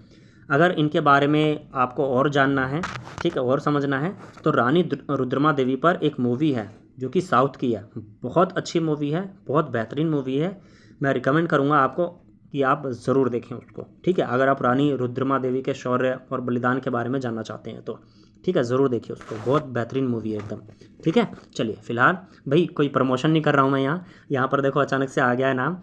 अगर इनके बारे में आपको और जानना है, ठीक है, और समझना है, तो रानी रुद्रमा देवी पर एक मूवी है जो कि साउथ की है, बहुत अच्छी मूवी है, बहुत बेहतरीन मूवी है। मैं रिकमेंड करूँगा आपको कि आप ज़रूर देखें उसको। ठीक है, अगर आप रानी रुद्रमा देवी के शौर्य और बलिदान के बारे में जानना चाहते हैं तो ठीक है, ज़रूर देखिए उसको, बहुत बेहतरीन मूवी है एकदम। ठीक है, चलिए फिलहाल भाई कोई प्रमोशन नहीं कर रहा हूँ मैं यहाँ पर देखो अचानक से आ गया है नाम।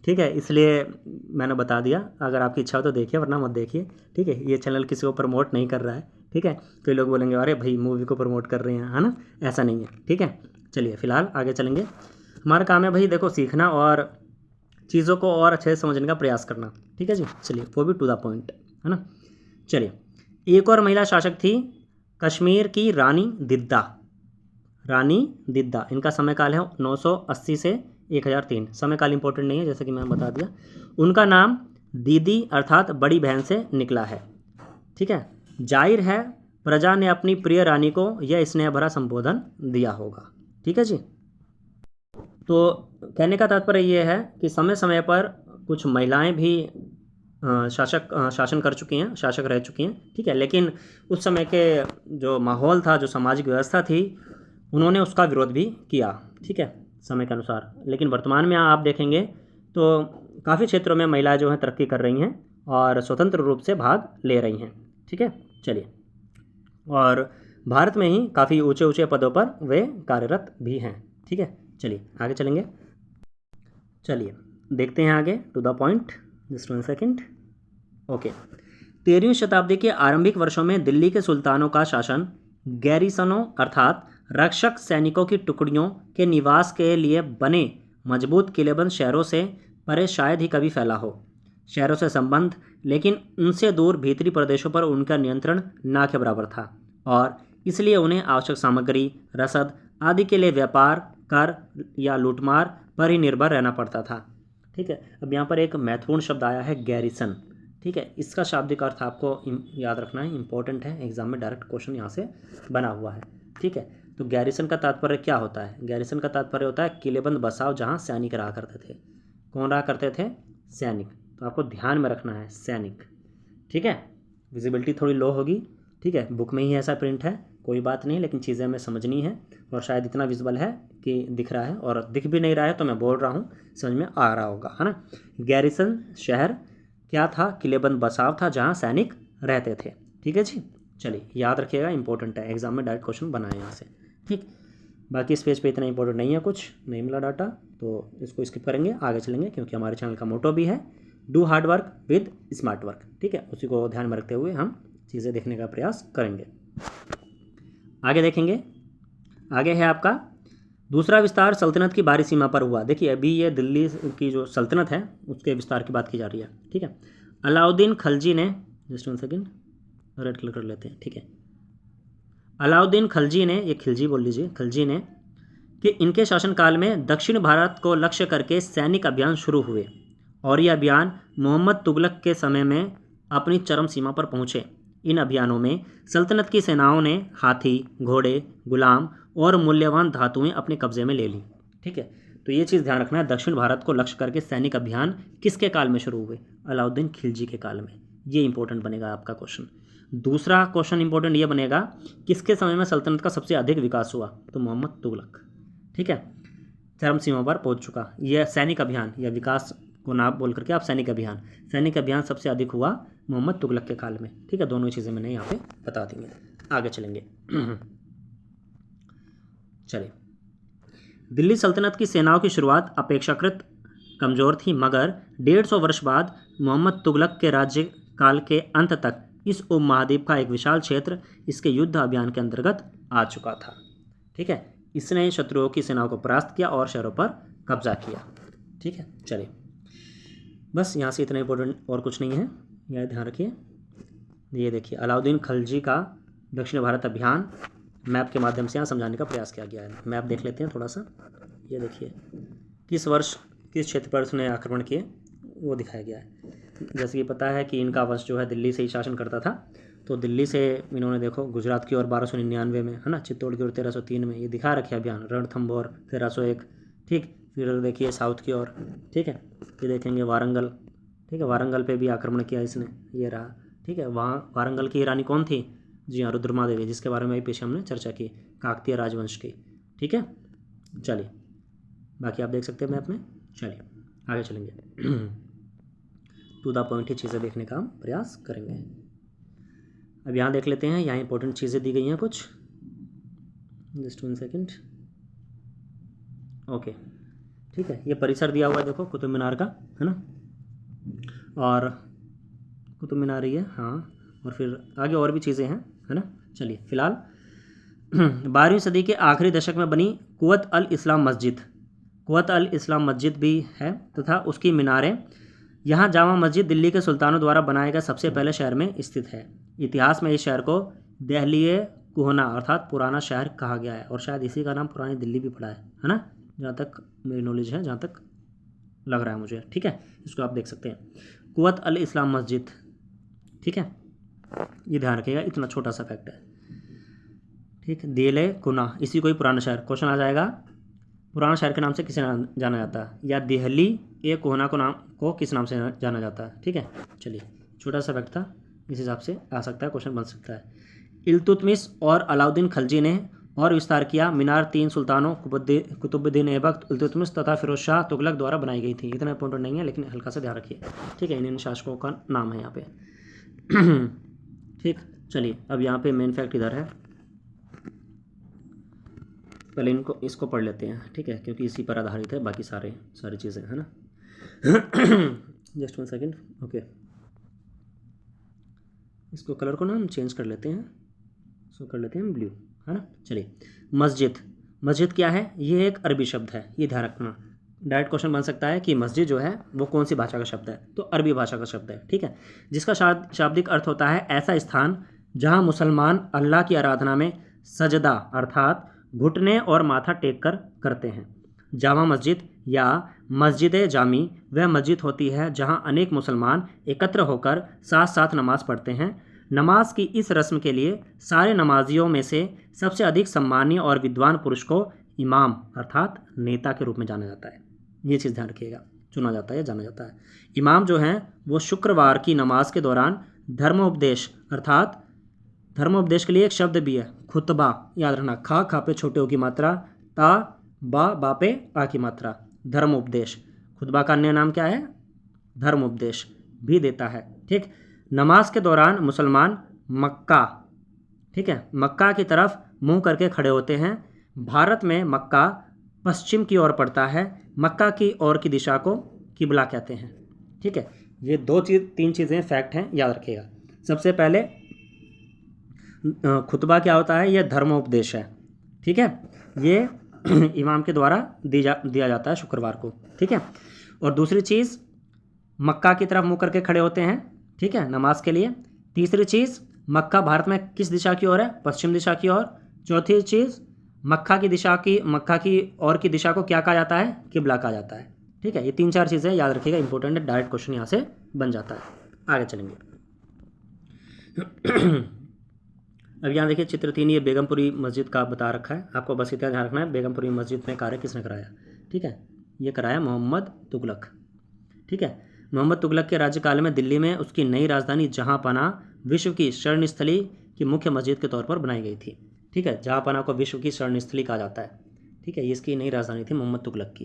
ठीक है, इसलिए मैंने बता दिया। अगर आपकी इच्छा हो तो देखिए, वरना मत देखिए। ठीक है, ये चैनल किसी को प्रमोट नहीं कर रहा है। ठीक है। कई लोग बोलेंगे अरे भाई मूवी को प्रमोट कर रहे हैं, है ना, ऐसा नहीं है, ठीक है। चलिए फिलहाल आगे चलेंगे। हमारा काम है भाई देखो सीखना और चीज़ों को और अच्छे से समझने का प्रयास करना, ठीक है जी। चलिए वो भी टू द पॉइंट, है ना। चलिए, एक और महिला शासक थी कश्मीर की रानी दिद्दा। रानी दिद्दा, इनका समयकाल है 980 से 1003। समयकाल इंपॉर्टेंट नहीं है, जैसे कि मैंने बता दिया। उनका नाम दीदी अर्थात बड़ी बहन से निकला है, ठीक है। जाहिर है प्रजा ने अपनी प्रिय रानी को यह स्नेह भरा संबोधन दिया होगा, ठीक है जी। तो कहने का तात्पर्य यह है कि समय समय पर कुछ महिलाएं भी शासन कर चुकी हैं, शासक रह चुकी हैं, ठीक है। लेकिन उस समय के जो माहौल था, जो सामाजिक व्यवस्था थी, उन्होंने उसका विरोध भी किया, ठीक है, समय के अनुसार। लेकिन वर्तमान में आप देखेंगे तो काफ़ी क्षेत्रों में महिलाएं जो हैं तरक्की कर रही हैं और स्वतंत्र रूप से भाग ले रही हैं, ठीक है। चलिए, और भारत में ही काफ़ी ऊंचे ऊंचे पदों पर वे कार्यरत भी हैं, ठीक है। चलिए आगे चलेंगे। चलिए देखते हैं आगे, to the point, just 1 second. Okay, 13वीं शताब्दी के आरंभिक वर्षों में दिल्ली के सुल्तानों का शासन गैरिसनों अर्थात रक्षक सैनिकों की टुकड़ियों के निवास के लिए बने मजबूत किलेबंद शहरों से परे शायद ही कभी फैला हो। शहरों से संबंध, लेकिन उनसे दूर भीतरी प्रदेशों पर उनका नियंत्रण ना के बराबर था और इसलिए उन्हें आवश्यक सामग्री, रसद आदि के लिए व्यापार, कर या लूटमार पर ही निर्भर रहना पड़ता था, ठीक है। अब यहाँ पर एक महत्वपूर्ण शब्द आया है गैरिसन, ठीक है। इसका शाब्दिक अर्थ आपको याद रखना है, इंपॉर्टेंट है, एग्जाम में डायरेक्ट क्वेश्चन यहाँ से बना हुआ है, ठीक है। तो गैरिसन का तात्पर्य क्या होता है? गैरिसन का तात्पर्य होता है किलेबंद बसाव जहाँ सैनिक रहा करते थे। कौन रहा करते थे? सैनिक। तो आपको ध्यान में रखना है सैनिक, ठीक है। विजिबिलिटी थोड़ी लो होगी, ठीक है, बुक में ही ऐसा प्रिंट है, कोई बात नहीं, लेकिन चीज़ें हमें समझनी है और शायद इतना विजिबल है कि दिख रहा है, और दिख भी नहीं रहा है तो मैं बोल रहा हूँ, समझ में आ रहा होगा, है ना। गैरिसन शहर क्या था? किलेबंद बसाव था जहाँ सैनिक रहते थे, ठीक है जी। चलिए याद रखिएगा, इंपॉर्टेंट है, एग्जाम में डायरेक्ट क्वेश्चन बनाए यहाँ से, ठीक। बाकी इस पेज पे इतना इंपॉर्टेंट नहीं है, कुछ नहीं मिला डाटा तो इसको स्किप करेंगे, आगे चलेंगे, क्योंकि हमारे चैनल का मोटो भी है do hard work with smart work, ठीक है। उसी को ध्यान में रखते हुए हम चीज़ें देखने का प्रयास करेंगे। आगे देखेंगे, आगे है आपका दूसरा विस्तार सल्तनत की बाहरी सीमा पर हुआ। देखिए अभी ये दिल्ली की जो सल्तनत है उसके विस्तार की बात की जा रही है, ठीक है। अलाउद्दीन खलजी ने, जस्ट 1 सेकेंड, रेड कलर कर लेते हैं, ठीक है। अलाउद्दीन खलजी ने, ये खिलजी बोल लीजिए, खलजी ने, कि इनके शासनकाल में दक्षिण भारत को लक्ष्य करके सैनिक अभियान शुरू हुए और ये अभियान मोहम्मद तुगलक के समय में अपनी चरम सीमा पर पहुँचे। इन अभियानों में सल्तनत की सेनाओं ने हाथी, घोड़े, गुलाम और मूल्यवान धातुएं अपने कब्जे में ले ली, ठीक है। तो ये चीज़ ध्यान रखना है, दक्षिण भारत को लक्ष्य करके सैनिक अभियान किसके काल में शुरू हुए? अलाउद्दीन खिलजी के काल में। ये इंपॉर्टेंट बनेगा आपका क्वेश्चन। दूसरा क्वेश्चन इंपॉर्टेंट ये बनेगा, किसके समय में सल्तनत का सबसे अधिक विकास हुआ? तो मोहम्मद तुगलक, ठीक है, चरम सीमा पर पहुंच चुका। यह सैनिक अभियान या विकास को ना बोल करके आप सैनिक अभियान सबसे अधिक हुआ मोहम्मद तुगलक के काल में, ठीक है। दोनों चीज़ें मैंने यहाँ पे बता दी हैं, आगे चलेंगे। चलिए, दिल्ली सल्तनत की सेनाओं की शुरुआत अपेक्षाकृत कमज़ोर थी, मगर 150 वर्ष बाद मोहम्मद तुगलक के राज्य काल के अंत तक इस उपमहाद्वीप का एक विशाल क्षेत्र इसके युद्ध अभियान के अंतर्गत आ चुका था, ठीक है। इसने शत्रुओं की सेनाओं को परास्त किया और शहरों पर कब्जा किया, ठीक है। चलिए बस यहाँ से इतना इंपॉर्टेंट और कुछ नहीं है, यह ध्यान रखिए। ये देखिए अलाउद्दीन खलजी का दक्षिण भारत अभियान मैप के माध्यम से यहाँ समझाने का प्रयास किया गया है। मैप देख लेते हैं थोड़ा सा। ये देखिए किस वर्ष किस क्षेत्र पर उसने आक्रमण किए वो दिखाया गया है। जैसे कि पता है कि इनका वंश जो है दिल्ली से ही शासन करता था, तो दिल्ली से इन्होंने देखो गुजरात की ओर 1299 में, है ना, चित्तौड़ की ओर 1303 में, ये दिखा रखे अभियान, रणथंभौर 1301, ठीक। फिर देखिए साउथ की ओर, ठीक है, ये देखेंगे वारंगल, ठीक है, वारंगल पे भी आक्रमण किया इसने, ये रहा, ठीक है। वहाँ वारंगल की रानी कौन थी? जी हाँ, रुद्रमा देवी, जिसके बारे में पीछे हमने चर्चा की, काकतीय राजवंश की, ठीक है। चलिए बाकी आप देख सकते हैं मैप में। चलिए आगे चलेंगे, टू द पॉइंट ही चीज़ें देखने का हम प्रयास करेंगे। अब यहाँ देख लेते हैं, यहाँ इंपॉर्टेंट चीज़ें दी गई हैं कुछ, जस्ट 1 सेकेंड। ओके, ठीक है, ये परिसर दिया हुआ है देखो कुतुब मीनार का, है ना, और कुतुब मीनार ही है, हाँ, और फिर आगे और भी चीज़ें हैं, है ना। चलिए फिलहाल 12वीं सदी के आखिरी दशक में बनी कुव्वत अल इस्लाम मस्जिद, कुव्वत अल इस्लाम मस्जिद भी है तथा उसकी मीनारें, यहाँ जामा मस्जिद दिल्ली के सुल्तानों द्वारा बनाए गए सबसे पहले शहर में स्थित है। इतिहास में इस शहर को दहलीए कुहना अर्थात पुराना शहर कहा गया है और शायद इसी का नाम पुरानी दिल्ली भी पड़ा है ना, जहाँ तक मेरी नॉलेज है, जहाँ तक लग रहा है मुझे। ठीक है, इसको आप देख सकते हैं, कुव्वत अल इस्लाम मस्जिद। ठीक है, ये ध्यान रखिएगा, इतना छोटा सा फैक्ट है। ठीक, दिले कुना इसी को ही पुराना शहर, क्वेश्चन आ जाएगा पुराना शहर के नाम से किसे जाना जाता है, या दिल्ली ए कोहना को नाम को किस नाम से जाना जाता है। ठीक है, चलिए छोटा सा फैक्ट था, इस हिसाब से आ सकता है, क्वेश्चन बन सकता है। इल्तुतमिश और अलाउद्दीन खलजी ने और विस्तार किया। मीनार 3 सुल्तानों कुतुबुद्दीन ऐबक, इल्तुतमिश तथा फिरोज शाह तुगलक द्वारा बनाई गई थी। इतना इंपॉर्टेंट नहीं है लेकिन हल्का सा ध्यान रखिए। ठीक है, इन शासकों का नाम है यहाँ पे। ठीक, चलिए अब यहाँ पे मेन फैक्ट इधर है, पहले इसको पढ़ लेते हैं। ठीक है, क्योंकि इसी पर आधारित है बाकी सारी चीज़ें, है ना। जस्ट 1 सेकेंड, ओके, इसको कलर को ना हम चेंज कर लेते हैं, इसको कर लेते हैं ब्लू, है ना। चलिए मस्जिद क्या है, ये एक अरबी शब्द है, ये ध्यान रखना। डायरेक्ट क्वेश्चन बन सकता है कि मस्जिद जो है वो कौन सी भाषा का शब्द है, तो अरबी भाषा का शब्द है। ठीक है, जिसका शाब्दिक अर्थ होता है ऐसा स्थान जहाँ मुसलमान अल्लाह की आराधना में सजदा अर्थात घुटने और माथा टेक कर करते हैं। जामा मस्जिद या मस्जिद जामी वह मस्जिद होती है जहाँ अनेक मुसलमान एकत्र होकर साथ साथ नमाज पढ़ते हैं। नमाज की इस रस्म के लिए सारे नमाजियों में से सबसे अधिक सम्मानीय और विद्वान पुरुष को इमाम अर्थात नेता के रूप में जाना जाता है। ये चीज़ ध्यान रखिएगा, चुना जाता है या जाना जाता है। इमाम जो हैं वो शुक्रवार की नमाज के दौरान धर्मोपदेश अर्थात धर्मोपदेश के लिए एक शब्द भी है खुतबा, याद रखना, खा पे छोटे ओ की मात्रा, ता बा पे आ की मात्रा, धर्मोपदेश। खुतबा का अन्य नाम क्या है, धर्मोपदेश भी देता है। ठीक, नमाज के दौरान मुसलमान मक्का, ठीक है, मक्का की तरफ मुंह करके खड़े होते हैं। भारत में मक्का पश्चिम की ओर पड़ता है, मक्का की ओर की दिशा को किबला कहते हैं। ठीक है, ये 3 चीज़ें फैक्ट हैं, याद रखिएगा। सबसे पहले खुतबा क्या होता है, यह धर्मोपदेश है। ठीक है, ये इमाम के द्वारा दिया जाता है शुक्रवार को। ठीक है, और दूसरी चीज़ मक्का की तरफ मुंह करके खड़े होते हैं, ठीक है, नमाज के लिए। तीसरी चीज़ मक्का भारत में किस दिशा की ओर है, पश्चिम दिशा की ओर। चौथी चीज़ मक्का की ओर की दिशा को क्या कहा जाता है, किबला कहा जाता है। ठीक है, ये 3-4 चीज़ें याद रखिएगा, इंपॉर्टेंट है, डायरेक्ट क्वेश्चन यहाँ से बन जाता है। आगे चलेंगे। अब यहाँ देखिए चित्र 3, ये बेगमपुरी मस्जिद का बता रखा है, आपको बस इतना ध्यान रखना है बेगमपुरी मस्जिद में कार्य किसने कराया। ठीक है, ये कराया मोहम्मद तुगलक। ठीक है, मोहम्मद तुगलक के राज्यकाल में दिल्ली में उसकी नई राजधानी जहाँपनाह विश्व की शरणस्थली की मुख्य मस्जिद के तौर पर बनाई गई थी। ठीक है, जहाँपनाह को विश्व की शरणस्थली कहा जाता है। ठीक है, ये इसकी नई राजधानी थी मोहम्मद तुगलक की।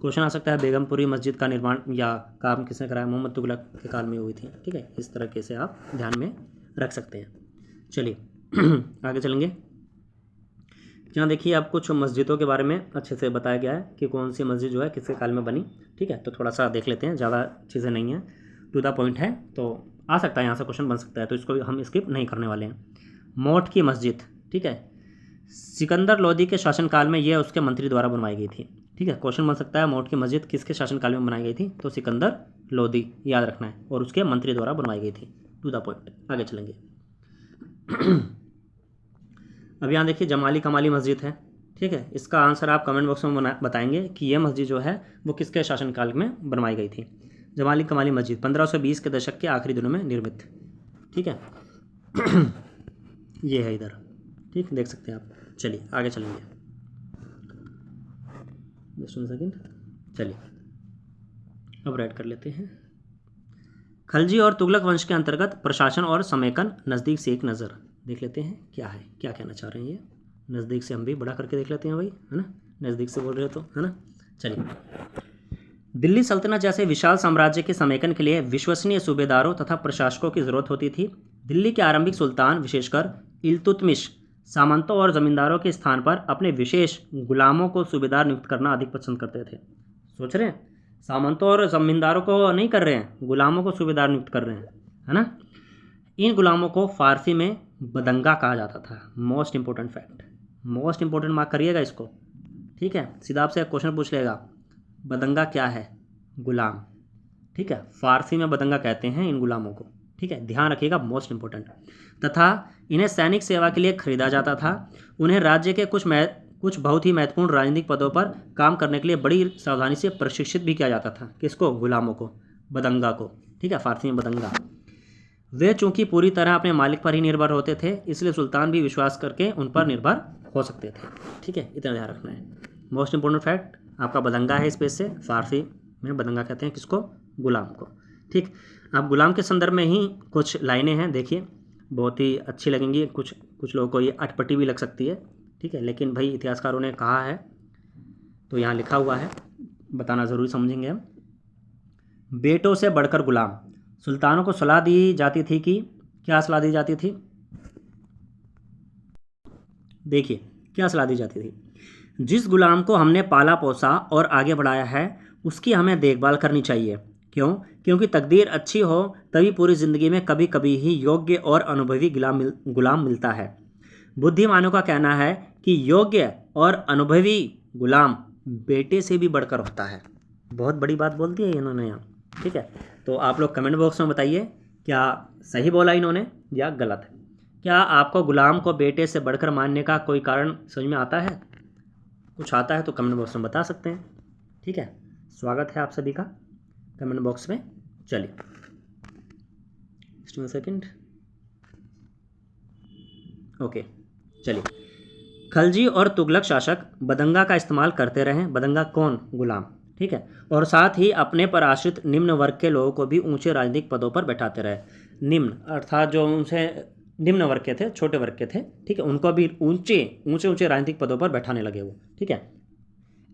क्वेश्चन आ सकता है बेगमपुरी मस्जिद का निर्माण या काम किसने कराया, मोहम्मद तुगलक के काल में हुई थी। ठीक है, इस तरीके से आप ध्यान में रख सकते हैं। चलिए आगे चलेंगे। यहाँ देखिए आप कुछ मस्जिदों के बारे में अच्छे से बताया गया है कि कौन सी मस्जिद जो है किसके काल में बनी। ठीक है, तो थोड़ा सा देख लेते हैं, ज़्यादा चीज़ें नहीं हैं, टू द पॉइंट है, तो आ सकता है यहाँ से क्वेश्चन बन सकता है, तो इसको हम स्किप नहीं करने वाले हैं। मोठ की मस्जिद, ठीक है, सिकंदर लोदी के शासनकाल में यह उसके मंत्री द्वारा बनवाई गई थी। ठीक है, क्वेश्चन बन सकता है मोठ की मस्जिद किसके शासनकाल में बनाई गई थी, तो सिकंदर लोदी, याद रखना है, और उसके मंत्री द्वारा बनवाई गई थी, टू द पॉइंट। आगे चलेंगे। अब यहाँ देखिए जमाली कमाली मस्जिद है। ठीक है, इसका आंसर आप कमेंट बॉक्स में बताएंगे कि यह मस्जिद जो है वो किसके शासनकाल में बनवाई गई थी। जमाली कमाली मस्जिद 1520 के दशक के आखिरी दिनों में निर्मित। ठीक है, ये है इधर, ठीक, देख सकते हैं आप। चलिए आगे चलेंगे, जस्ट 1 सेकेंड। चलिए अब राइट कर लेते हैं। खलजी और तुगलक वंश के अंतर्गत प्रशासन और समेकन, नज़दीक से एक नज़र देख लेते हैं क्या है, क्या कहना चाह रहे हैं ये। नज़दीक से हम भी बड़ा करके देख लेते हैं भाई, है ना, नज़दीक से बोल रहे हो तो, है ना। चलिए, दिल्ली सल्तनत जैसे विशाल साम्राज्य के समेकन के लिए विश्वसनीय सूबेदारों तथा प्रशासकों की ज़रूरत होती थी। दिल्ली के आरंभिक सुल्तान विशेषकर इल्तुतमिश सामंतों और ज़मींदारों के स्थान पर अपने विशेष गुलामों को सूबेदार नियुक्त करना अधिक पसंद करते थे। सोच रहे हैं, सामंतों और ज़मींदारों को नहीं कर रहे हैं, गुलामों को सूबेदार नियुक्त कर रहे हैं, है ना। इन गुलामों को फ़ारसी में बदंगा कहा जाता था। Most important fact, most important mark करिएगा इसको, ठीक है। सीधा आपसे क्वेश्चन पूछ लेगा, बदंगा क्या है? गुलाम, ठीक है। फ़ारसी में बदंगा कहते हैं इन गुलामों को, ठीक है, ध्यान रखिएगा, मोस्ट इंपॉर्टेंट। तथा इन्हें सैनिक सेवा के लिए खरीदा जाता था। उन्हें राज्य के कुछ बहुत ही महत्वपूर्ण राजनीतिक पदों पर काम करने के लिए बड़ी सावधानी से प्रशिक्षित भी किया जाता था। किसको? गुलामों को, बदंगा को, ठीक है, फ़ारसी में बदंगा। वे चूंकि पूरी तरह अपने मालिक पर ही निर्भर होते थे, इसलिए सुल्तान भी विश्वास करके उन पर निर्भर हो सकते थे, ठीक है, इतना ध्यान रखना है। मोस्ट इंपॉर्टेंट फैक्ट आपका बदंगा है स्पेस से, फ़ारसी में बदंगा कहते हैं किसको? गुलाम को, ठीक। अब गुलाम के संदर्भ में ही कुछ लाइनें हैं, देखिए, बहुत ही अच्छी लगेंगी। कुछ लोगों को ये अटपटी भी लग सकती है, ठीक है, लेकिन भाई इतिहासकारों ने कहा है तो यहाँ लिखा हुआ है, बताना ज़रूरी समझेंगे हम। बेटों से बढ़कर गुलाम। सुल्तानों को सलाह दी जाती थी कि, क्या सलाह दी जाती थी? देखिए क्या सलाह दी जाती थी, जिस गुलाम को हमने पाला पोसा और आगे बढ़ाया है उसकी हमें देखभाल करनी चाहिए। क्यों? क्योंकि तकदीर अच्छी हो तभी पूरी ज़िंदगी में कभी कभी ही योग्य और अनुभवी गुलाम मिलता है। बुद्धिमानों का कहना है कि योग्य और अनुभवी गुलाम बेटे से भी बढ़कर होता है। बहुत बड़ी बात बोल दी है इन्होंने यहाँ, ठीक है। तो आप लोग कमेंट बॉक्स में बताइए क्या सही बोला इन्होंने या गलत है। क्या आपको गुलाम को बेटे से बढ़कर मानने का कोई कारण समझ में आता है? कुछ आता है तो कमेंट बॉक्स में बता सकते हैं, ठीक है। स्वागत है आप सभी का कमेंट बॉक्स में। चलिए सेकंड, ओके, चलिए। खलजी और तुगलक शासक बदंगा का इस्तेमाल करते रहे। बदंगा कौन? गुलाम, ठीक है। और साथ ही अपने पर आश्रित निम्न वर्ग के लोगों को भी ऊंचे राजनीतिक पदों पर बैठाते रहे। निम्न अर्थात जो उनसे निम्न वर्ग के थे, छोटे वर्ग के थे, ठीक है, उनको भी ऊंचे राजनीतिक पदों पर बैठाने लगे वो, ठीक है।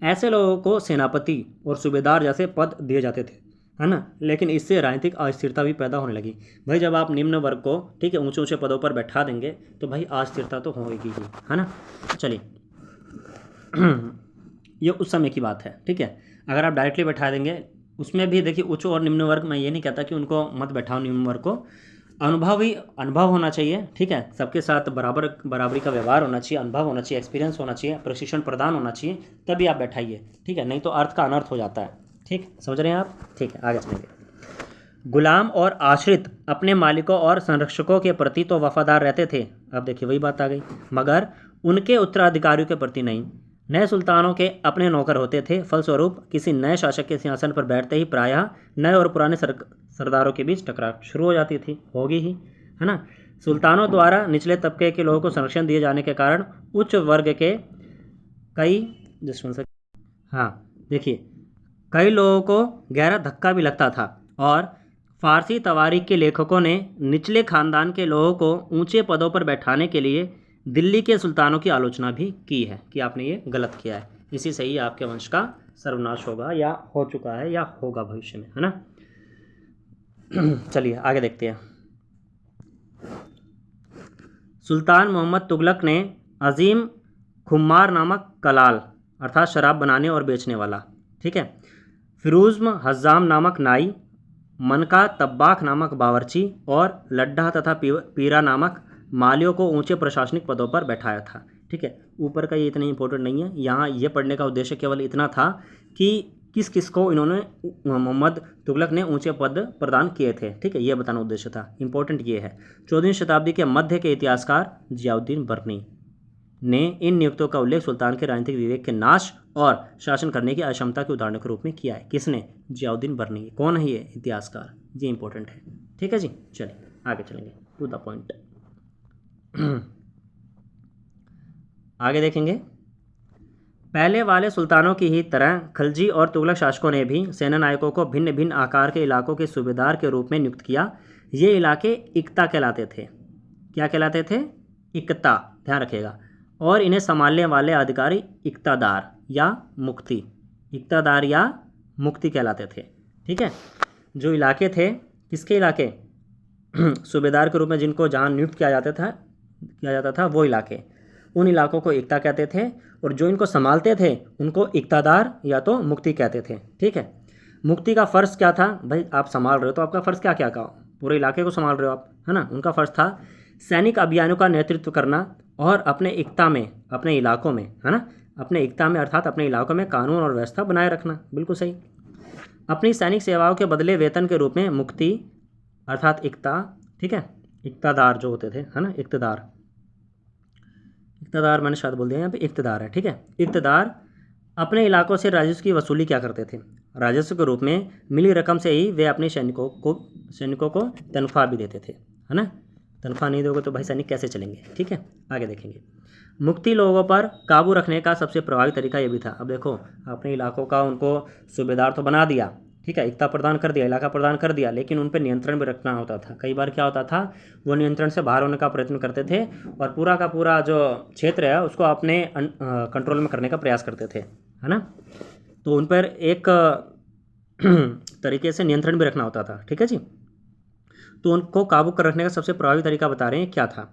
ऐसे लोगों को सेनापति और सूबेदार जैसे पद दिए जाते थे, है ना। लेकिन इससे राजनीतिक अस्थिरता भी पैदा होने लगी। भाई जब आप निम्न वर्ग को, ठीक है, ऊंचे पदों पर बैठा देंगे तो भाई अस्थिरता तो होगी ही, है ना। चलिए ये उस समय की बात है, ठीक है। अगर आप डायरेक्टली बैठा देंगे, उसमें भी देखिए उच्च और निम्न वर्ग, मैं ये नहीं कहता कि उनको मत बैठाओ निम्न वर्ग को, अनुभव होना चाहिए, ठीक है। सबके साथ बराबरी का व्यवहार होना चाहिए, अनुभव होना चाहिए, एक्सपीरियंस होना चाहिए, प्रशिक्षण प्रदान होना चाहिए, तभी आप बैठाइए, ठीक है, नहीं तो अर्थ का अनर्थ हो जाता है, ठीक, समझ रहे हैं आप, ठीक है। आगे चलेंगे। गुलाम और आश्रित अपने मालिकों और संरक्षकों के प्रति तो वफादार रहते थे, अब देखिए वही बात आ गई, मगर उनके उत्तराधिकारियों के प्रति नहीं। नए सुल्तानों के अपने नौकर होते थे। फलस्वरूप किसी नए शासक के सिंहासन पर बैठते ही प्रायः नए और पुराने सरदारों के बीच टकराव शुरू हो जाती थी, होगी ही, है ना। सुल्तानों द्वारा निचले तबके के लोगों को संरक्षण दिए जाने के कारण उच्च वर्ग के कई लोगों को गहरा धक्का भी लगता था। और फारसी तवारीख के लेखकों ने निचले खानदान के लोगों को ऊंचे पदों पर बैठाने के लिए दिल्ली के सुल्तानों की आलोचना भी की है कि आपने ये गलत किया है, इसी से ही आपके वंश का सर्वनाश होगा या हो चुका है या होगा भविष्य में, है ना। चलिए आगे देखते हैं। सुल्तान मोहम्मद तुगलक ने अजीम खुमार नामक कलाल अर्थात शराब बनाने और बेचने वाला, ठीक है, फिरोज़म हज़ाम नामक नाई, मनका तब्बाख नामक बावर्ची और लड्ढा तथा पीरा नामक मालियों को ऊंचे प्रशासनिक पदों पर बैठाया था, ठीक है। ऊपर का ये इतना इंपॉर्टेंट नहीं है, यहाँ ये पढ़ने का उद्देश्य केवल इतना था कि किस किस को इन्होंने मोहम्मद तुगलक ने ऊंचे पद प्रदान किए थे, ठीक है, ये बताना उद्देश्य था। इंपॉर्टेंट ये है, 14वीं शताब्दी के मध्य के इतिहासकार जियाउद्दीन बर्नी ने इन नियुक्तों का उल्लेख सुल्तान के राजनीतिक विवेक के नाश और शासन करने की अक्षमता के उदाहरण के रूप में किया है। किसने? जियाउद्दीन बर्नी। कौन है ये इतिहासकार? ये इंपॉर्टेंट है, ठीक है जी। चलिए आगे चलेंगे, टू द पॉइंट। आगे देखेंगे। पहले वाले सुल्तानों की ही तरह खलजी और तुगलक शासकों ने भी सेना नायकों को भिन्न भिन्न आकार के इलाकों के सूबेदार के रूप में नियुक्त किया। ये इलाके इक्ता कहलाते थे। क्या कहलाते थे? इक्ता, ध्यान रखिएगा। और इन्हें संभालने वाले अधिकारी इक्तादार या मुफ्ती कहलाते थे, ठीक है। जो इलाके थे, किसके इलाके? सूबेदार के रूप में जिनको जहाँ नियुक्त किया जाता था वो इलाके, उन इलाकों को इक्ता कहते थे। और जो इनको संभालते थे उनको इक्तादार या तो मुफ्ती कहते थे, ठीक है। मुफ्ती का फ़र्ज़ क्या था? भाई आप संभाल रहे हो तो आपका फ़र्ज़ क्या क्या पूरे इलाके को संभाल रहे हो आप, है ना। उनका फर्ज था सैनिक अभियानों का नेतृत्व करना और अपने एकता में, अपने इलाकों में, है ना, अपने एकता में अर्थात अपने इलाकों में कानून और व्यवस्था बनाए रखना, बिल्कुल सही। अपनी सैनिक सेवाओं के बदले वेतन के रूप में मुक्ति अर्थात इक्ता, ठीक है, इक्तादार जो होते थे, है ना, इक्तदार मैंने शायद बोल दिया, यहाँ पे इक्तदार है, ठीक है। इक्तदार अपने इलाकों से राजस्व की वसूली क्या करते थे, राजस्व के रूप में मिली रकम से ही वे अपने सैनिकों को तनख्वाह भी देते थे, है ना। तनख्वाह नहीं दोगे तो भाई सैनिक कैसे चलेंगे, ठीक है। आगे देखेंगे। मुक्ति लोगों पर काबू रखने का सबसे प्रभावी तरीका ये भी था। अब देखो, अपने इलाकों का उनको सूबेदार तो बना दिया, ठीक है, एकता प्रदान कर दिया, इलाका प्रदान कर दिया, लेकिन उन पर नियंत्रण भी रखना होता था। कई बार क्या होता था, वो नियंत्रण से बाहर होने का प्रयत्न करते थे और पूरा का पूरा जो क्षेत्र है उसको अपने कंट्रोल में करने का प्रयास करते थे, है ना। तो उन पर एक तरीके से नियंत्रण भी रखना होता था, ठीक है जी। तो उनको काबू कर रखने का सबसे प्रभावी तरीका बता रहे हैं क्या था,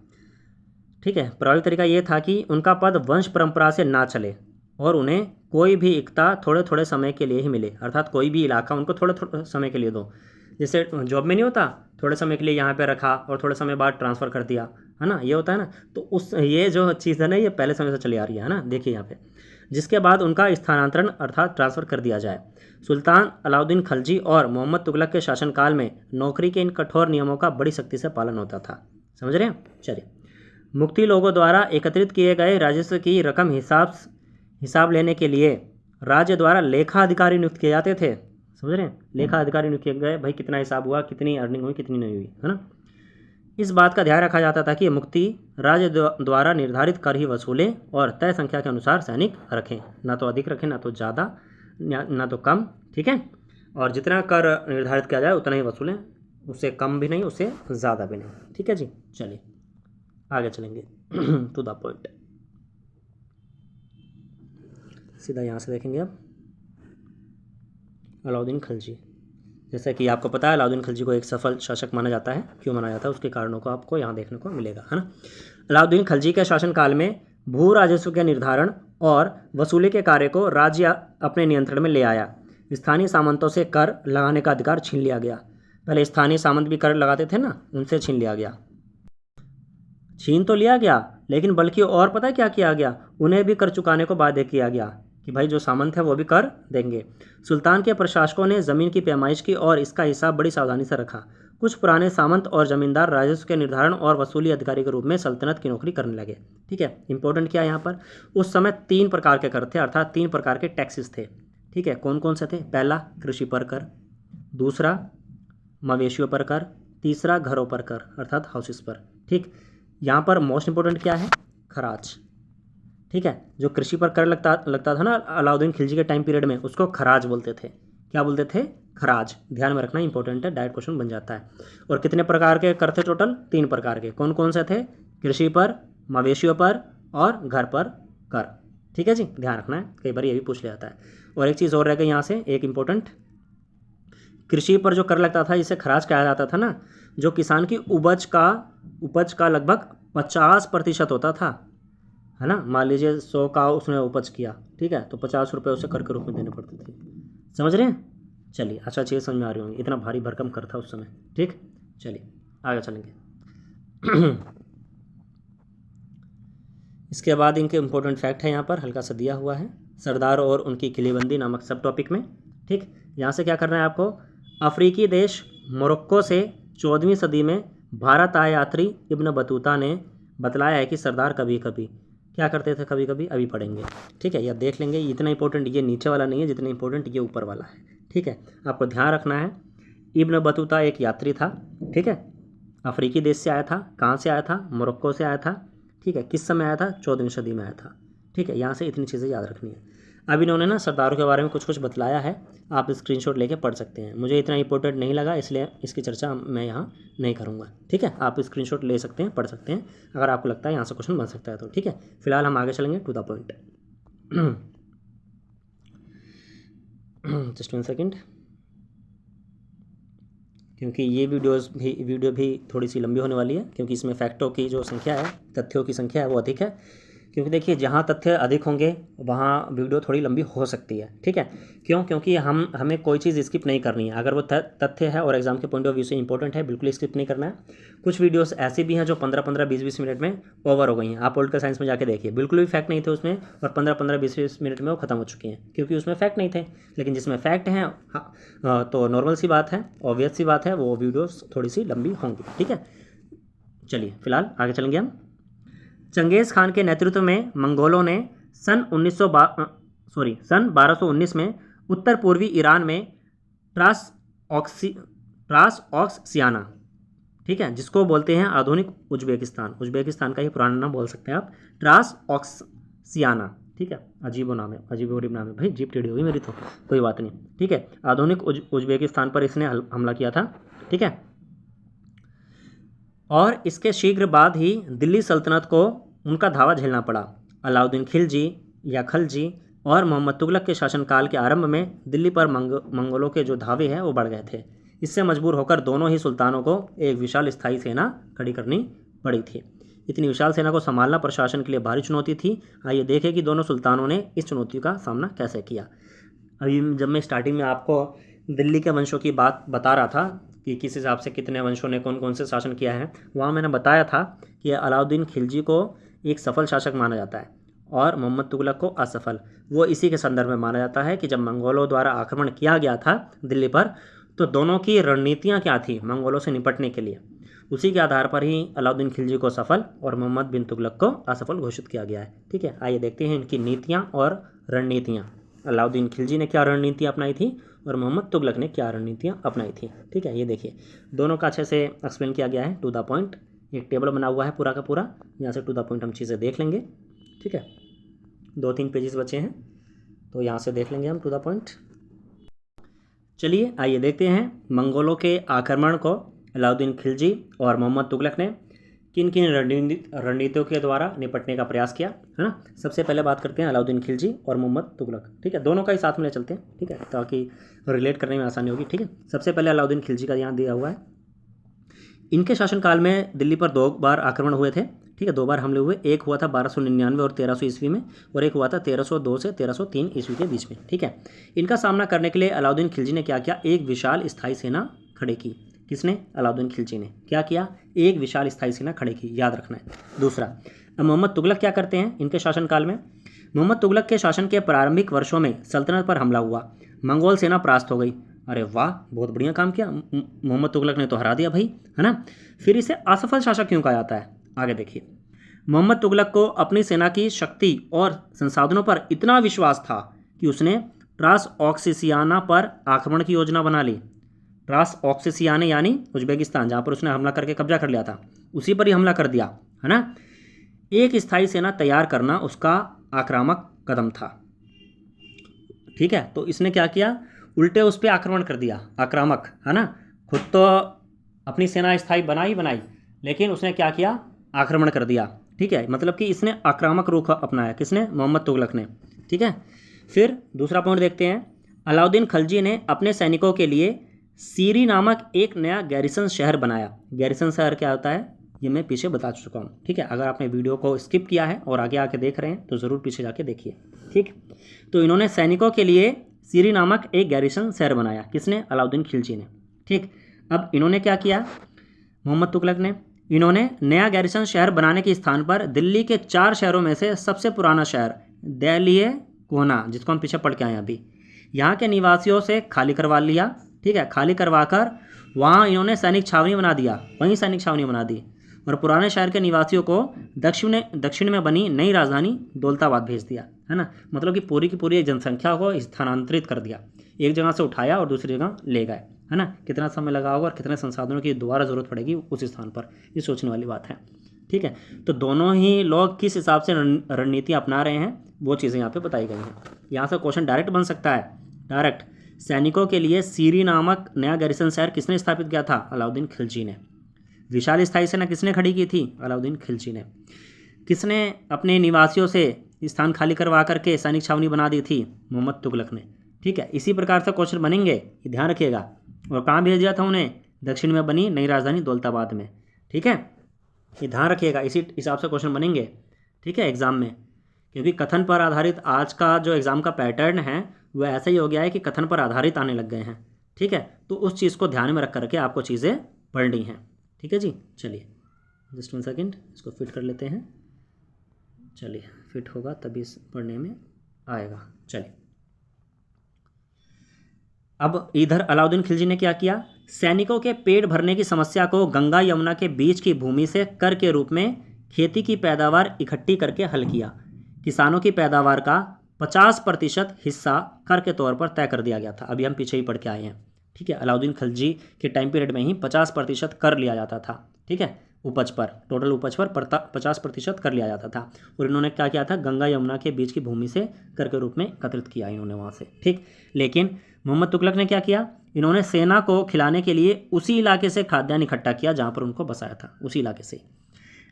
ठीक है। प्रभावी तरीका ये था कि उनका पद वंश परंपरा से ना चले और उन्हें कोई भी एकता थोड़े थोड़े समय के लिए ही मिले, अर्थात कोई भी इलाका उनको थोड़े थोड़े समय के लिए दो। जैसे जॉब में नहीं होता, थोड़े समय के लिए यहाँ पे रखा और थोड़े समय बाद ट्रांसफ़र कर दिया, है ना, ये होता है ना। तो उस ये जो चीज़ है ना, ये पहले समय से चली आ रही है ना, देखिए यहाँ पे। जिसके बाद उनका स्थानांतरण अर्थात ट्रांसफ़र कर दिया जाए। सुल्तान अलाउद्दीन खलजी और मोहम्मद तुगलक के शासनकाल में नौकरी के इन कठोर नियमों का बड़ी सख्ती से पालन होता था, समझ रहे हैं। चलिए, मुक्ति लोगों द्वारा एकत्रित किए गए राजस्व की रकम हिसाब लेने के लिए राज्य द्वारा लेखा अधिकारी नियुक्त किए जाते थे, समझ रहे हैं। लेखा अधिकारी नियुक्त किए गए, भाई कितना हिसाब हुआ, कितनी अर्निंग हुई, कितनी नहीं हुई, है ना। इस बात का ध्यान रखा जाता था कि मुक्ति राज्य द्वारा निर्धारित कर ही वसूलें और तय संख्या के अनुसार सैनिक रखें, ना तो अधिक रखें, ना तो ज़्यादा, ना तो कम, ठीक है। और जितना कर निर्धारित किया जाए उतना ही वसूलें, उससे कम भी नहीं, उससे ज़्यादा भी नहीं, ठीक है जी। चलिए आगे चलेंगे टू द पॉइंट। सीधा यहाँ से देखेंगे अब। अलाउद्दीन खलजी, जैसा कि आपको पता है अलाउद्दीन खलजी को एक सफल शासक माना जाता है। क्यों माना जाता है उसके कारणों को आपको यहाँ देखने को मिलेगा, है ना। अलाउद्दीन खलजी के शासनकाल में भू राजस्व के निर्धारण और वसूली के कार्य को राज्य अपने नियंत्रण में ले आया। स्थानीय सामंतों से कर लगाने का अधिकार छीन लिया गया। पहले स्थानीय सामंत भी कर लगाते थे ना, उनसे छीन लिया गया। छीन तो लिया गया, लेकिन बल्कि और पता है क्या किया गया, उन्हें भी कर चुकाने को बाध्य किया गया कि भाई जो सामंत है वो भी कर देंगे। सुल्तान के प्रशासकों ने ज़मीन की पैमाइश की और इसका हिसाब बड़ी सावधानी से रखा। कुछ पुराने सामंत और जमींदार राजस्व के निर्धारण और वसूली अधिकारी के रूप में सल्तनत की नौकरी करने लगे, ठीक है। इंपॉर्टेंट क्या है यहाँ पर, उस समय 3 प्रकार के कर थे, अर्थात 3 प्रकार के टैक्सेस थे, ठीक है। कौन कौन से थे, पहला कृषि पर कर, दूसरा मवेशियों पर कर, तीसरा घरों पर कर अर्थात हाउसेस पर, ठीक। यहाँ पर मोस्ट इंपॉर्टेंट क्या है, खराज, ठीक है। जो कृषि पर कर लगता था ना अलाउद्दीन खिलजी के टाइम पीरियड में, उसको खराज बोलते थे। क्या बोलते थे, खराज। ध्यान में रखना, इंपॉर्टेंट है, डायरेक्ट क्वेश्चन बन जाता है। और कितने प्रकार के कर थे टोटल, 3 प्रकार के। कौन कौन से थे, कृषि पर, मवेशियों पर और घर पर कर, ठीक है जी, ध्यान रखना है, कई बार ये भी पूछ लिया जाता है। और एक चीज़ और रह गई यहाँ से, एक इंपॉर्टेंट, कृषि पर जो कर लगता था जिसे खराज कहा जाता था ना, जो किसान की उपज का लगभग 50% होता था, है ना। मान लीजिए 100 का उसने उपज किया, ठीक है, तो 50 रुपये उसे कर के रूप में देने पड़ते थे, समझ रहे हैं। चलिए अच्छा चीज़ समझ में आ रही होंगी, इतना भारी भरकम कर था उस समय, ठीक। चलिए आगे चलेंगे। इसके बाद इनके इंपॉर्टेंट फैक्ट है यहाँ पर हल्का सा दिया हुआ है, सरदार और उनकी किलेबंदी नामक सब टॉपिक में, ठीक। यहाँ से क्या करना है आपको, अफ्रीकी देश मोरक्को से 14वीं सदी में भारत आए यात्री इब्न बतूता ने बतलाया है कि सरदार कभी कभी क्या करते थे, कभी कभी, अभी पढ़ेंगे, ठीक है, या देख लेंगे। इतना इंपॉर्टेंट ये नीचे वाला नहीं है जितना इंपॉर्टेंट ये ऊपर वाला है, ठीक है। आपको ध्यान रखना है, इब्न बतूता एक यात्री था, ठीक है, अफ्रीकी देश से आया था। कहाँ से आया था, मोरक्को से आया था, ठीक है। किस समय आया था, 14वीं सदी में आया था, ठीक है। यहाँ से इतनी चीज़ें याद रखनी है। अब इन्होंने ना सरदारों के बारे में कुछ कुछ बतलाया है, आप स्क्रीनशॉट लेके पढ़ सकते हैं। मुझे इतना इंपॉर्टेंट नहीं लगा इसलिए इसकी चर्चा मैं यहाँ नहीं करूँगा, ठीक है। आप स्क्रीनशॉट ले सकते हैं, पढ़ सकते हैं, अगर आपको लगता है यहाँ से क्वेश्चन बन सकता है तो, ठीक है। फिलहाल हम आगे चलेंगे to the point. Just 1 second, क्योंकि ये वीडियो भी थोड़ी सी लंबी होने वाली है, क्योंकि इसमें फैक्टों की जो संख्या है, तथ्यों की संख्या है वो अधिक है, क्योंकि देखिए जहाँ तथ्य अधिक होंगे वहाँ वीडियो थोड़ी लंबी हो सकती है, ठीक है। क्यों? क्योंकि हमें कोई चीज़ स्किप नहीं करनी है। अगर वो तथ्य है और एग्जाम के पॉइंट ऑफ व्यू से इंपॉर्टेंट है, बिल्कुल स्किप नहीं करना है। कुछ वीडियोस ऐसे भी हैं जो 15-15, 20-20 मिनट में ओवर हो गई हैं। आप पॉलिटिकल साइंस में जाके देखिए, बिल्कुल भी फैक्ट नहीं थे उसमें और 15-15, 20-20 मिनट में वो खत्म हो चुकी हैं, क्योंकि उसमें फैक्ट नहीं थे। लेकिन जिसमें फैक्ट हैं तो नॉर्मल सी बात है, ऑब्वियस सी बात है, वो वीडियोस थोड़ी सी लंबी होंगी, ठीक है। चलिए फिलहाल आगे चलेंगे हम। चंगेज़ खान के नेतृत्व में मंगोलों ने सन 1219 में उत्तर पूर्वी ईरान में ट्रांसऑक्सियाना, ठीक है, जिसको बोलते हैं आधुनिक उज्बेकिस्तान का ही पुराना नाम बोल सकते हैं आप, ट्रांसऑक्सियाना, ठीक है। अजीब नाम है, अजीब गरीब नाम है भाई, जीप टेढ़ी हुई मेरी तो कोई बात नहीं, ठीक है। आधुनिक उज्बेकिस्तान पर इसने हमला किया था, ठीक है। और इसके शीघ्र बाद ही दिल्ली सल्तनत को उनका धावा झेलना पड़ा। अलाउद्दीन खिलजी या खलजी और मोहम्मद तुगलक के शासनकाल के आरंभ में दिल्ली पर मंगोलों के जो धावे हैं वो बढ़ गए थे। इससे मजबूर होकर दोनों ही सुल्तानों को एक विशाल स्थायी सेना खड़ी करनी पड़ी थी। इतनी विशाल सेना को संभालना प्रशासन के लिए भारी चुनौती थी। आइए देखें कि दोनों सुल्तानों ने इस चुनौती का सामना कैसे किया। अभी जब मैं स्टार्टिंग में आपको दिल्ली के वंशों की बात बता रहा था कि किस हिसाब से कितने वंशों ने कौन कौन से शासन किया है, वहाँ मैंने बताया था कि अलाउद्दीन खिलजी को एक सफल शासक माना जाता है और मोहम्मद तुगलक को असफल। वो इसी के संदर्भ में माना जाता है कि जब मंगोलों द्वारा आक्रमण किया गया था दिल्ली पर, तो दोनों की रणनीतियाँ क्या थी मंगोलों से निपटने के लिए, उसी के आधार पर ही अलाउद्दीन खिलजी को सफल और मोहम्मद बिन तुगलक को असफल घोषित किया गया है, ठीक है। आइए देखते हैं इनकी नीतियाँ और रणनीतियाँ। अलाउद्दीन खिलजी ने क्या रणनीति अपनाई थी और मोहम्मद तुगलक ने क्या रणनीतियाँ अपनाई थी, ठीक है। ये देखिए दोनों का अच्छे से एक्सप्लेन किया गया है, टू द पॉइंट। एक टेबल बना हुआ है पूरा का पूरा, यहाँ से टू द पॉइंट हम चीज़ें देख लेंगे, ठीक है। 2-3 पेजेस बचे हैं तो यहाँ से देख लेंगे हम टू द पॉइंट। चलिए आइए देखते हैं मंगोलों के आक्रमण को अलाउद्दीन खिलजी और मोहम्मद तुगलक ने किन किन रणनीतियों के द्वारा निपटने का प्रयास किया, है ना। सबसे पहले बात करते हैं अलाउद्दीन खिलजी और मोहम्मद तुगलक, ठीक है। दोनों का ही साथ में ले चलते हैं, ठीक है, ताकि रिलेट करने में आसानी होगी, ठीक है। सबसे पहले अलाउद्दीन खिलजी का यहाँ दिया हुआ है। इनके शासनकाल में दिल्ली पर 2 बार आक्रमण हुए थे, ठीक है। 2 बार हमले हुए। एक हुआ था 1299 और 1300 ईस्वी में, और एक हुआ था 1302 से 1303 ईस्वी के बीच में, ठीक है। इनका सामना करने के लिए अलाउद्दीन खिलजी ने क्या किया, एक विशाल स्थायी सेना खड़ी की। किसने? अलाउद्दीन खिलजी ने क्या किया, एक विशाल स्थायी सेना खड़ी की, याद रखना है। दूसरा, अब मोहम्मद तुगलक क्या करते हैं इनके शासनकाल में। मोहम्मद तुगलक के शासन के प्रारंभिक वर्षों में सल्तनत पर हमला हुआ, मंगोल सेना परास्त हो गई। अरे वाह, बहुत बढ़िया काम किया, मोहम्मद तुगलक ने तो हरा दिया भाई, है ना। फिर इसे असफल शासक क्यों कहा जाता है, आगे देखिए। मोहम्मद तुगलक को अपनी सेना की शक्ति और संसाधनों पर इतना विश्वास था कि उसने ट्रांसऑक्सियाना पर आक्रमण की योजना बना ली। ट्रांसऑक्सियाना यानी उज्बेकिस्तान, जहाँ पर उसने हमला करके कब्जा कर लिया था, उसी पर ही हमला कर दिया, है ना। एक स्थायी सेना तैयार करना उसका आक्रामक कदम था, ठीक है। तो इसने क्या किया, उल्टे उस पर आक्रमण कर दिया, आक्रामक, है ना। खुद तो अपनी सेना स्थायी बनाई, लेकिन उसने क्या किया, आक्रमण कर दिया, ठीक है। मतलब कि इसने आक्रामक रुख अपनाया, किसने, मोहम्मद तुगलक ने, ठीक है। फिर दूसरा पॉइंट देखते हैं। अलाउद्दीन खिलजी ने अपने सैनिकों के लिए सीरी नामक एक नया गैरिसन शहर बनाया। गैरिसन शहर क्या होता है ये मैं पीछे बता चुका हूँ, ठीक है। अगर आपने वीडियो को स्किप किया है और आगे आके देख रहे हैं तो ज़रूर पीछे जाके देखिए, ठीक। तो इन्होंने सैनिकों के लिए सीरी नामक एक गैरिसन शहर बनाया, किसने, अलाउद्दीन खिलजी ने, ठीक। अब इन्होंने क्या किया, मोहम्मद तुगलक ने, इन्होंने नया गैरिसन शहर बनाने के स्थान पर दिल्ली के 4 शहरों में से सबसे पुराना शहर दहलिए कोना, जिसको हम पीछे पढ़ के आए हैं अभी, यहाँ के निवासियों से खाली करवा लिया, ठीक है। खाली करवाकर वहाँ इन्होंने सैनिक छावनी बना दिया, वहीं सैनिक छावनी बना दी, और पुराने शहर के निवासियों को दक्षिण में बनी नई राजधानी दौलताबाद भेज दिया, है ना। मतलब कि पूरी की पूरी जनसंख्या को स्थानांतरित कर दिया, एक जगह से उठाया और दूसरी जगह ले गए, है ना। कितना समय लगा होगा और कितने संसाधनों की दोबारा ज़रूरत पड़ेगी उस स्थान पर, ये सोचने वाली बात है, ठीक है। तो दोनों ही लोग किस हिसाब से रणनीति अपना रहे हैं वो चीज़ें यहाँ पे बताई गई हैं। यहाँ से क्वेश्चन डायरेक्ट बन सकता है, डायरेक्ट। सैनिकों के लिए सीरी नामक नया गैरिसन शहर किसने स्थापित किया था, अलाउद्दीन खिलजी ने। विशाल स्थायी सेना किसने खड़ी की थी, अलाउद्दीन खिलजी ने। किसने अपने निवासियों से स्थान खाली करवा करके सैनिक छावनी बना दी थी, मोहम्मद तुगलक ने, ठीक है। इसी प्रकार से क्वेश्चन बनेंगे, ये ध्यान रखिएगा। और कहाँ भेज दिया था उन्हें, दक्षिण में बनी नई राजधानी दौलताबाद में, ठीक है। ये ध्यान रखिएगा, इसी हिसाब से क्वेश्चन बनेंगे, ठीक है, एग्ज़ाम में, क्योंकि कथन पर आधारित आज का जो एग्ज़ाम का पैटर्न है वह ऐसा ही हो गया है कि कथन पर आधारित आने लग गए हैं। ठीक है, तो उस चीज़ को ध्यान में रख करके आपको चीज़ें पढ़नी हैं। ठीक है जी, चलिए जस्ट 1 सेकेंड, इसको फिट कर लेते हैं। चलिए फिट होगा तभी पढ़ने में आएगा। चलिए, अब इधर अलाउद्दीन खिलजी ने क्या किया, सैनिकों के पेट भरने की समस्या को गंगा यमुना के बीच की भूमि से कर के रूप में खेती की पैदावार इकट्ठी करके हल किया। किसानों की पैदावार का 50% हिस्सा कर के तौर पर तय कर दिया गया था। अभी हम पीछे ही पढ़ के आए हैं। ठीक है, अलाउद्दीन खिलजी के टाइम पीरियड में ही 50% कर लिया जाता था। ठीक है, उपज पर, टोटल उपज पर 50% कर लिया जाता था। और इन्होंने क्या किया था, गंगा यमुना के बीच की भूमि से कर के रूप में एकत्रित किया इन्होंने वहाँ से। ठीक, लेकिन मोहम्मद तुगलक ने क्या किया, इन्होंने सेना को खिलाने के लिए उसी इलाके से खाद्यान्न इकट्ठा किया जहाँ पर उनको बसाया था, उसी इलाके से।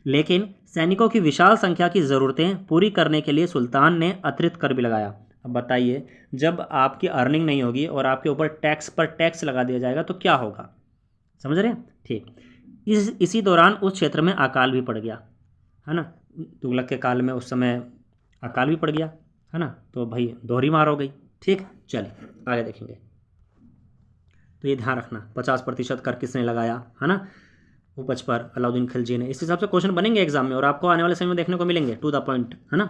लेकिन सैनिकों की विशाल संख्या की ज़रूरतें पूरी करने के लिए सुल्तान ने अतिरिक्त कर भी लगाया। अब बताइए, जब आपकी अर्निंग नहीं होगी और आपके ऊपर टैक्स पर टैक्स लगा दिया जाएगा तो क्या होगा, समझ रहे हैं। ठीक, इसी दौरान उस क्षेत्र में अकाल भी पड़ गया, है ना। तुगलक के काल में उस समय अकाल भी पड़ गया, है ना, तो भाई दोहरी मार हो गई। ठीक, चलिए आगे देखेंगे। तो ये ध्यान रखना, 50% कर किसने लगाया, है ना, उपज पर, अलाउद्दीन खिलजी ने। इस हिसाब से क्वेश्चन बनेंगे एग्जाम में और आपको आने वाले समय में देखने को मिलेंगे, टू द पॉइंट, है ना।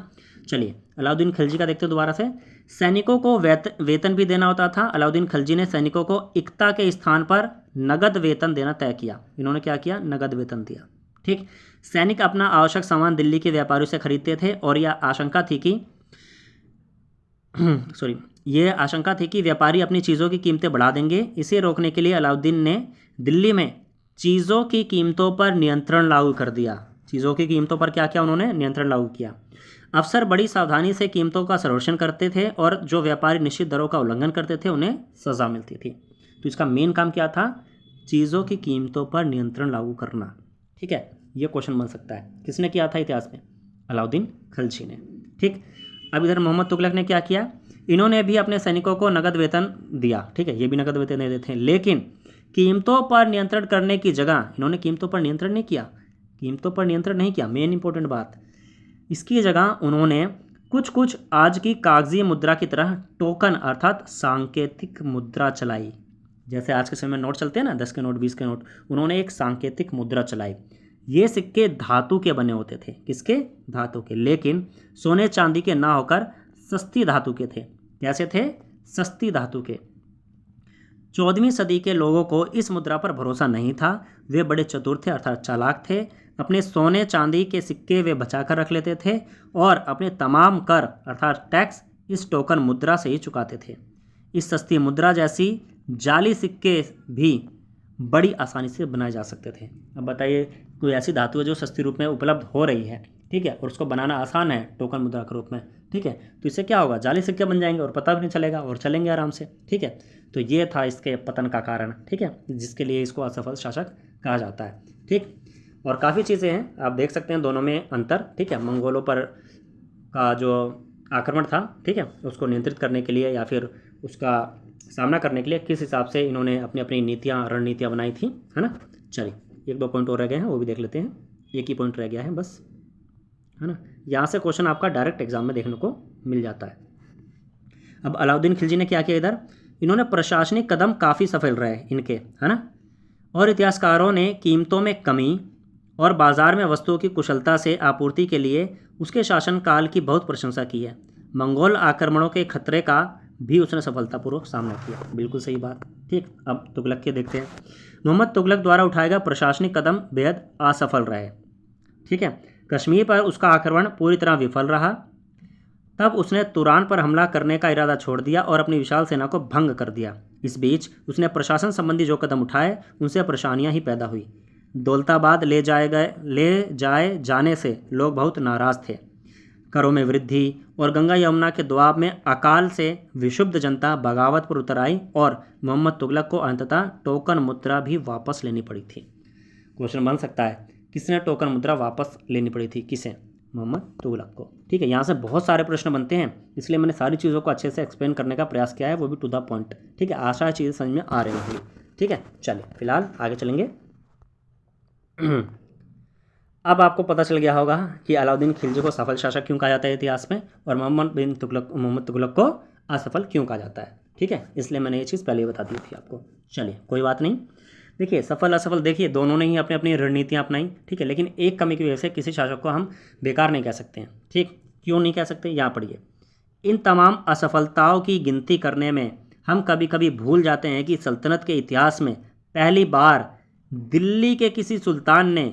चलिए अलाउद्दीन खिलजी का देखते हैं दोबारा से। सैनिकों को वेतन भी देना होता था। अलाउद्दीन खिलजी ने सैनिकों को इक्ता के स्थान पर नगद वेतन देना तय किया। इन्होंने क्या किया, नगद वेतन दिया। ठीक, सैनिक अपना आवश्यक सामान दिल्ली के व्यापारियों से खरीदते थे और यह आशंका थी कि ये आशंका थी कि व्यापारी अपनी चीज़ों की कीमतें बढ़ा देंगे। इसे रोकने के लिए अलाउद्दीन ने दिल्ली में चीज़ों की कीमतों पर नियंत्रण लागू कर दिया। चीज़ों की कीमतों पर क्या किया उन्होंने, नियंत्रण लागू किया। अफसर बड़ी सावधानी से कीमतों का सर्वेक्षण करते थे और जो व्यापारी निश्चित दरों का उल्लंघन करते थे उन्हें सज़ा मिलती थी। तो इसका मेन काम क्या था, चीज़ों की कीमतों पर नियंत्रण लागू करना। ठीक है, ये क्वेश्चन बन सकता है। किसने किया था इतिहास में, अलाउद्दीन खिलजी ने। ठीक, अब इधर मोहम्मद तुगलक ने क्या किया, इन्होंने भी अपने सैनिकों को नगद वेतन दिया। ठीक है, ये भी नगद वेतन देते थे, लेकिन कीमतों पर नियंत्रण करने की जगह इन्होंने कीमतों पर नियंत्रण नहीं किया। कीमतों पर नियंत्रण नहीं किया, मेन इंपॉर्टेंट बात। इसकी जगह उन्होंने कुछ आज की कागजी मुद्रा की तरह टोकन अर्थात सांकेतिक मुद्रा चलाई। जैसे आज के समय में नोट चलते हैं ना, 10 के नोट, 20 के नोट, उन्होंने एक सांकेतिक मुद्रा चलाई। ये सिक्के धातु के बने होते थे, किसके, धातु के, लेकिन सोने चांदी के ना होकर सस्ती धातु के थे। कैसे थे, सस्ती धातु के। 14वीं सदी के लोगों को इस मुद्रा पर भरोसा नहीं था। वे बड़े चतुर थे अर्थात चालाक थे। अपने सोने चांदी के सिक्के वे बचा कर रख लेते थे और अपने तमाम कर अर्थात टैक्स इस टोकन मुद्रा से ही चुकाते थे। इस सस्ती मुद्रा जैसी जाली सिक्के भी बड़ी आसानी से बनाए जा सकते थे। अब बताइए, कोई ऐसी धातु है जो सस्ती रूप में उपलब्ध हो रही है, ठीक है, और उसको बनाना आसान है टोकन मुद्रा के रूप में, ठीक है, तो इससे क्या होगा, जाली सिक्के बन जाएंगे और पता भी नहीं चलेगा और चलेंगे आराम से। ठीक है, तो ये था इसके पतन का कारण। ठीक है, जिसके लिए इसको असफल शासक कहा जाता है। ठीक, और काफ़ी चीज़ें हैं, आप देख सकते हैं दोनों में अंतर। ठीक है, मंगोलों पर का जो आक्रमण था, ठीक है, उसको नियंत्रित करने के लिए या फिर उसका सामना करने के लिए किस हिसाब से इन्होंने अपनी अपनी नीतियाँ, रणनीतियाँ बनाई थी, है ना। चलिए, 1-2 पॉइंट और रह गए हैं, वो भी देख लेते हैं। एक ही पॉइंट रह गया है बस, है ना। यहाँ से क्वेश्चन आपका डायरेक्ट एग्जाम में देखने को मिल जाता है। अब अलाउद्दीन खिलजी ने क्या किया इधर, इन्होंने प्रशासनिक कदम काफ़ी सफल रहे इनके, है ना, और इतिहासकारों ने कीमतों में कमी और बाजार में वस्तुओं की कुशलता से आपूर्ति के लिए उसके शासनकाल की बहुत प्रशंसा की है। मंगोल आक्रमणों के खतरे का भी उसने सफलतापूर्वक सामना किया। बिल्कुल सही बात। ठीक, अब तुगलक के देखते हैं। मोहम्मद तुगलक द्वारा उठाए गए प्रशासनिक कदम बेहद असफल रहे। ठीक है, कश्मीर पर उसका आक्रमण पूरी तरह विफल रहा। तब उसने तुरान पर हमला करने का इरादा छोड़ दिया और अपनी विशाल सेना को भंग कर दिया। इस बीच उसने प्रशासन संबंधी जो कदम उठाए उनसे परेशानियां ही पैदा हुई। दौलताबाद ले जाए जाने से लोग बहुत नाराज़ थे। करों में वृद्धि और गंगा यमुना के दुआब में अकाल से विक्षुब्ध जनता बगावत पर उतर आई और मोहम्मद तुगलक को अंततः टोकन मुद्रा भी वापस लेनी पड़ी थी। क्वेश्चन बन सकता है, किसने टोकन मुद्रा वापस लेनी पड़ी थी, किसे, मोहम्मद तुगलक को। ठीक है, यहाँ से बहुत सारे प्रश्न बनते हैं, इसलिए मैंने सारी चीज़ों को अच्छे से एक्सप्लेन करने का प्रयास किया है, वो भी टू द पॉइंट। ठीक है, आशा है चीज़ें समझ में आ रही होंगी। ठीक है, चलिए फिलहाल आगे चलेंगे। अब आपको पता चल गया होगा कि अलाउद्दीन खिलजी को सफल शासक क्यों कहा जाता है इतिहास में, और मोहम्मद तुगलक को असफल क्यों कहा जाता है। ठीक है, इसलिए मैंने ये चीज़ पहले ही बता दी थी आपको। चलिए कोई बात नहीं। देखिए सफल असफल, देखिए दोनों ने ही अपनी अपनी रणनीतियाँ अपनाई। ठीक है, लेकिन एक कमी की वजह से किसी शासक को हम बेकार नहीं कह सकते हैं। ठीक, क्यों नहीं कह सकते, यहाँ पढ़िए। इन तमाम असफलताओं की गिनती करने में हम कभी कभी भूल जाते हैं कि सल्तनत के इतिहास में पहली बार दिल्ली के किसी सुल्तान ने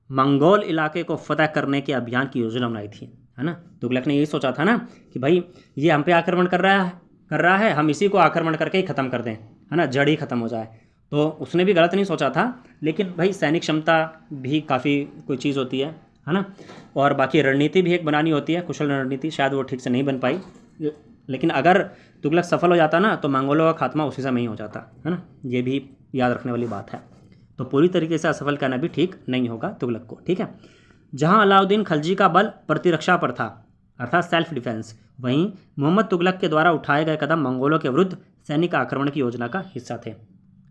मंगोल इलाके को फतह करने के अभियान की योजना बनाई थी, है ना। तुगलक ने यही सोचा था ना कि भाई ये हम पे आक्रमण कर रहा है, हम इसी को आक्रमण करके ही ख़त्म कर दें, है ना, जड़ ही ख़त्म हो जाए। तो उसने भी गलत नहीं सोचा था, लेकिन भाई सैनिक क्षमता भी काफ़ी कोई चीज़ होती है ना, और बाकी रणनीति भी एक बनानी होती है, कुशल रणनीति, शायद वो ठीक से नहीं बन पाई। लेकिन अगर तुगलक सफल हो जाता ना तो मंगोलों का खात्मा उसी समय ही हो जाता, है ना, ये भी याद रखने वाली बात है। तो पूरी तरीके से असफल कहना भी ठीक नहीं होगा तुगलक को। ठीक है, जहां अलाउद्दीन खिलजी का बल प्रतिरक्षा पर था अर्थात सेल्फ डिफेंस, वहीं मोहम्मद तुगलक के द्वारा उठाए गए कदम मंगोलों के विरुद्ध सैनिक आक्रमण की योजना का हिस्सा थे।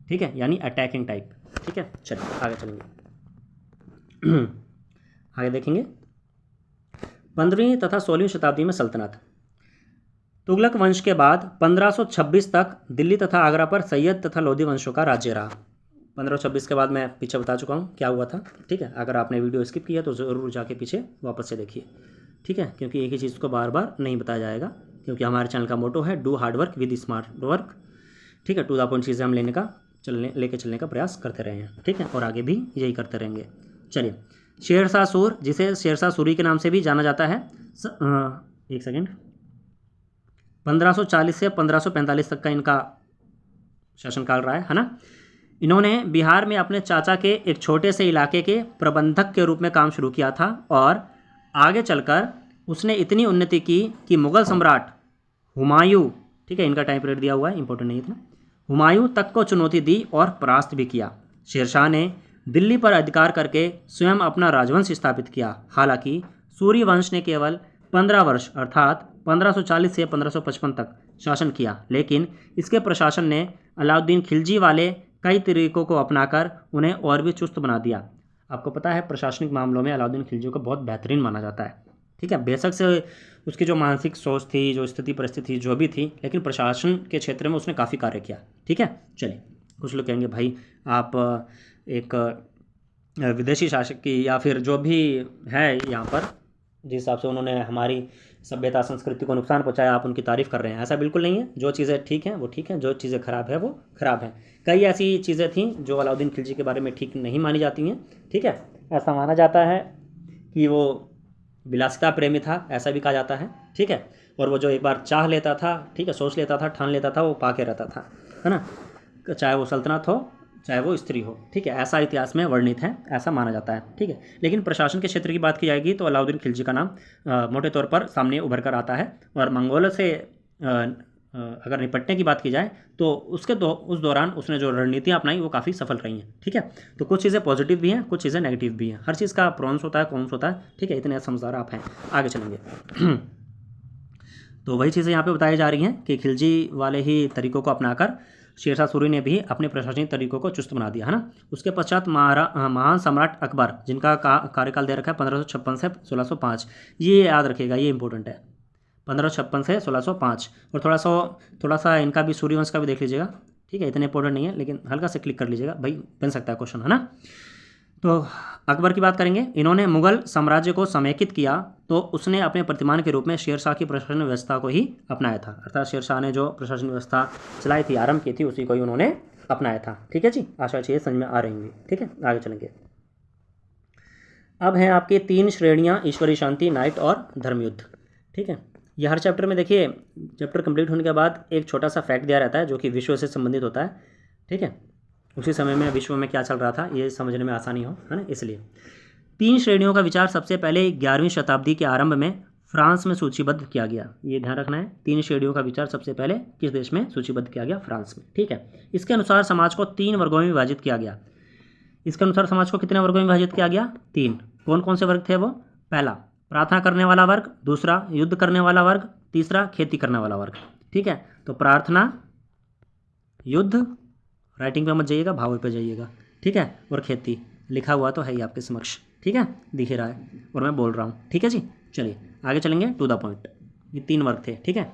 ठीक है, यानी अटैकिंग टाइप। ठीक है, चलिए आगे चलेंगे। आगे देखेंगे 15वीं तथा 16वीं शताब्दी में सल्तनत। तुगलक वंश के बाद 1526 तक दिल्ली तथा आगरा पर सैयद तथा लोधी वंशों का राज्य रहा। 1526 के बाद मैं पीछे बता चुका हूँ क्या हुआ था। ठीक है, अगर आपने वीडियो स्किप किया तो ज़रूर जाके पीछे वापस से देखिए। ठीक है, क्योंकि एक ही चीज़ को बार बार नहीं बताया जाएगा, क्योंकि हमारे चैनल का मोटो है do hard work with smart work. ठीक है, टू द पॉइंट चीज़ें हम लेके चलने का प्रयास करते रहे हैं। ठीक है, और आगे भी यही करते रहेंगे। चलिए, शेरशाह सूर, जिसे शेरशाह सूरी के नाम से भी जाना जाता है, एक सेकेंड, 1540 से 1545 तक का इनका शासनकाल रहा है ना। इन्होंने बिहार में अपने चाचा के एक छोटे से इलाके के प्रबंधक के रूप में काम शुरू किया था, और आगे चलकर उसने इतनी उन्नति की कि मुग़ल सम्राट हुमायूं, ठीक है, इनका टाइम पीरियड दिया हुआ है, इंपॉर्टेंट नहीं इतना, हुमायूं तक को चुनौती दी और परास्त भी किया। शेरशाह ने दिल्ली पर अधिकार करके स्वयं अपना राजवंश स्थापित किया। हालांकि सूर्य वंश ने केवल 15 वर्ष अर्थात 1540 से 1555 तक शासन किया, लेकिन इसके प्रशासन ने अलाउद्दीन खिलजी वाले कई तरीकों को अपनाकर उन्हें और भी चुस्त बना दिया। आपको पता है प्रशासनिक मामलों में अलाउद्दीन खिलजी को बहुत बेहतरीन माना जाता है। ठीक है, बेशक से उसकी जो मानसिक सोच थी, जो स्थिति परिस्थिति जो भी थी, लेकिन प्रशासन के क्षेत्र में उसने काफ़ी कार्य किया। ठीक है, चलिए, कुछ लोग कहेंगे भाई आप एक विदेशी शासक की या फिर जो भी है यहाँ पर जिस हिसाब से उन्होंने हमारी सभ्यता संस्कृति को नुकसान पहुंचाया, आप उनकी तारीफ़ कर रहे हैं। ऐसा बिल्कुल नहीं है। जो चीज़ें ठीक हैं वो ठीक हैं, जो चीज़ें ख़राब है वो ख़राब हैं। कई ऐसी चीज़ें थीं जो अलाउद्दीन खिलजी के बारे में ठीक नहीं मानी जाती हैं। ठीक है, ऐसा माना जाता है कि वो विलासिता प्रेमी था, ऐसा भी कहा जाता है। ठीक है, और वो जो एक बार चाह लेता था, ठीक है, सोच लेता था, ठान लेता था, वो पा के रहता था, है ना, चाहे वो सल्तनत हो चाहे वो स्त्री हो। ठीक है, ऐसा इतिहास में वर्णित है, ऐसा माना जाता है। ठीक है, लेकिन प्रशासन के क्षेत्र की बात की जाएगी तो अलाउद्दीन खिलजी का नाम मोटे तौर पर सामने उभर कर आता है। और मंगोलों से अगर निपटने की बात की जाए तो उस दौरान उसने जो रणनीतियाँ अपनाई वो काफ़ी सफल रही हैं। ठीक है, तो कुछ चीज़ें पॉजिटिव भी हैं, कुछ चीज़ें नेगेटिव भी हैं। हर चीज़ का प्रॉन्स होता है, कॉन्स होता है। ठीक है, इतने समझदार आप हैं। आगे चलेंगे। तो वही चीज़ें यहाँ पे बताई जा रही हैं कि खिलजी वाले ही तरीकों को अपनाकर शेरशाह सूरी ने भी अपने प्रशासनिक तरीकों को चुस्त बना दिया, है ना। उसके पश्चात महान सम्राट अकबर, जिनका कार्यकाल दे रखा है 1556 से 1605, ये याद रखिएगा, ये इंपॉर्टेंट है, 1556 से 1605। और थोड़ा सा इनका भी सूर्यवंश का भी देख लीजिएगा। ठीक है, इतने इंपॉर्टेंट नहीं है, लेकिन हल्का से क्लिक कर लीजिएगा भाई, बन सकता है क्वेश्चन, है ना। तो अकबर की बात करेंगे। इन्होंने मुगल साम्राज्य को समेकित किया तो उसने अपने प्रतिमान के रूप में शेरशाह की प्रशासन व्यवस्था को ही अपनाया था, अर्थात शेरशाह ने जो प्रशासन व्यवस्था चलाई थी, आरंभ की थी, उसी को ही उन्होंने अपनाया था। ठीक है जी, आशा चीज़ें समझ में आ रही होंगी। ठीक है, आगे चलेंगे। अब हैं आपकी 3 श्रेणियाँ, ईश्वरी शांति, नाइट और धर्मयुद्ध। ठीक है, ये हर चैप्टर में देखिए, चैप्टर कंप्लीट होने के बाद एक छोटा सा फैक्ट दिया रहता है जो कि विश्व से संबंधित होता है। ठीक है, उसी समय में विश्व में क्या चल रहा था ये समझने में आसानी हो, है ना, इसलिए 3 श्रेणियों का विचार सबसे पहले 11वीं शताब्दी के आरंभ में फ्रांस में सूचीबद्ध किया गया। ये ध्यान रखना है, 3 श्रेणियों का विचार सबसे पहले किस देश में सूचीबद्ध किया गया? फ्रांस में। ठीक है, इसके अनुसार समाज को 3 वर्गों में विभाजित किया गया। इसके अनुसार समाज को कितने वर्गों में विभाजित किया गया? 3। कौन कौन से वर्ग थे वो? पहला प्रार्थना करने वाला वर्ग, दूसरा युद्ध करने वाला वर्ग, तीसरा खेती करने वाला वर्ग। ठीक है, तो प्रार्थना, युद्ध, राइटिंग पे मत जाइएगा, भाव पे जाइएगा। ठीक है, और खेती लिखा हुआ तो है ही आपके समक्ष। ठीक है, दिख रहा है और मैं बोल रहा हूँ, ठीक है जी। चलिए आगे चलेंगे, टू द पॉइंट। ये 3 वर्ग थे, ठीक है।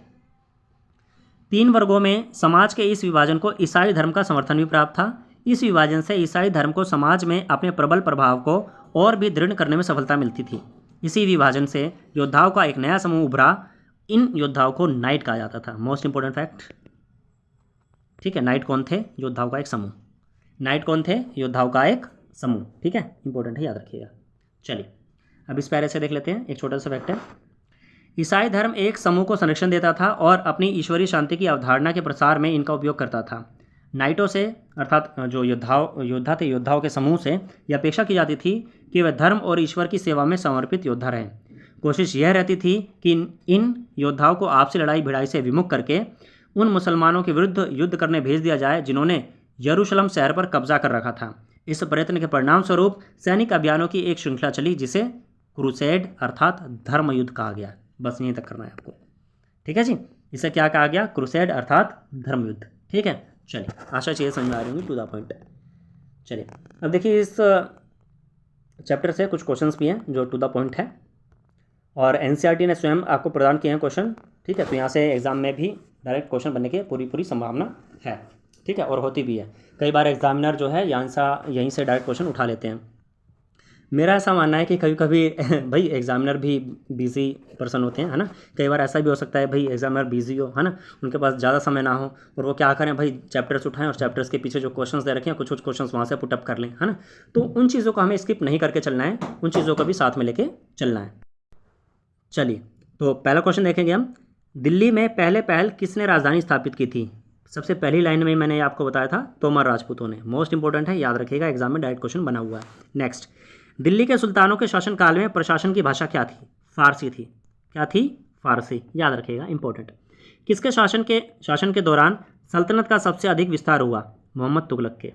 3 वर्गों में समाज के इस विभाजन को ईसाई धर्म का समर्थन भी प्राप्त था। इस विभाजन से ईसाई धर्म को समाज में अपने प्रबल प्रभाव को और भी दृढ़ करने में सफलता मिलती थी। इसी विभाजन से योद्धाओं का एक नया समूह उभरा। इन योद्धाओं को नाइट कहा जाता था। मोस्ट इंपोर्टेंट फैक्ट, ठीक है। नाइट कौन थे? योद्धाओं का एक समूह। नाइट कौन थे? योद्धाओं का एक समूह, ठीक है, इंपॉर्टेंट है, याद रखिएगा। चलिए अब इस पैरे से देख लेते हैं, एक छोटा सा फैक्ट है। ईसाई धर्म एक समूह को संरक्षण देता था और अपनी ईश्वरीय शांति की अवधारणा के प्रसार में इनका उपयोग करता था। नाइटों से, अर्थात जो योद्धा थे, योद्धाओं के समूह से यह अपेक्षा की जाती थी कि वह धर्म और ईश्वर की सेवा में समर्पित योद्धा रहें। कोशिश यह रहती थी कि इन योद्धाओं को आपसी लड़ाई भिड़ाई से विमुख करके उन मुसलमानों के विरुद्ध युद्ध करने भेज दिया जाए जिन्होंने यरूशलेम शहर पर कब्जा कर रखा था। इस प्रयत्न के परिणाम स्वरूप सैनिक अभियानों की एक श्रृंखला चली जिसे क्रूसेड अर्थात धर्म युद्ध कहा गया। बस यहीं तक करना है आपको, ठीक है जी। इसे क्या कहा गया? क्रूसेड अर्थात धर्म युद्ध, ठीक है। चलिए आशा चाहिए समझ में आ रही होंगी, टू द पॉइंट। चलिए अब देखिए, इस चैप्टर से कुछ क्वेश्चंस भी हैं जो टू द पॉइंट है और एनसीईआरटी ने स्वयं आपको प्रदान किए हैं क्वेश्चन, ठीक है। तो यहाँ से एग्जाम में भी डायरेक्ट क्वेश्चन बनने की पूरी संभावना है, ठीक है, और होती भी है। कई बार एग्जामिनर जो है यहीं से डायरेक्ट क्वेश्चन उठा लेते हैं। मेरा ऐसा मानना है कि कभी कभी भाई एग्जामिनर भी बिजी पर्सन होते हैं, है ना। कई बार ऐसा भी हो सकता है भाई एग्जामिनर बिजी हो, है ना, उनके पास ज़्यादा समय ना हो और वो क्या करें भाई, चैप्टर्स उठाएं और चैप्टर्स के पीछे जो क्वेश्चंस दे रखे हैं कुछ क्वेश्चंस वहाँ से पुटअप कर लें, है ना। तो उन चीज़ों को हमें स्किप नहीं करके चलना है, उन चीज़ों को भी साथ में लेके चलना है। चलिए तो पहला क्वेश्चन देखेंगे हम। दिल्ली में पहल किसने राजधानी स्थापित की थी? सबसे पहली लाइन में मैंने आपको बताया था, तोमर राजपूतों ने। मोस्ट इंपॉर्टेंट है, याद रखिएगा, एग्जाम में डायरेक्ट क्वेश्चन बना हुआ है। नेक्स्ट, दिल्ली के सुल्तानों के शासनकाल में प्रशासन की भाषा क्या थी? फारसी थी। क्या थी? फारसी, याद रखिएगा, इंपॉर्टेंट। किसके शासन के दौरान सल्तनत का सबसे अधिक विस्तार हुआ? मोहम्मद तुगलक के,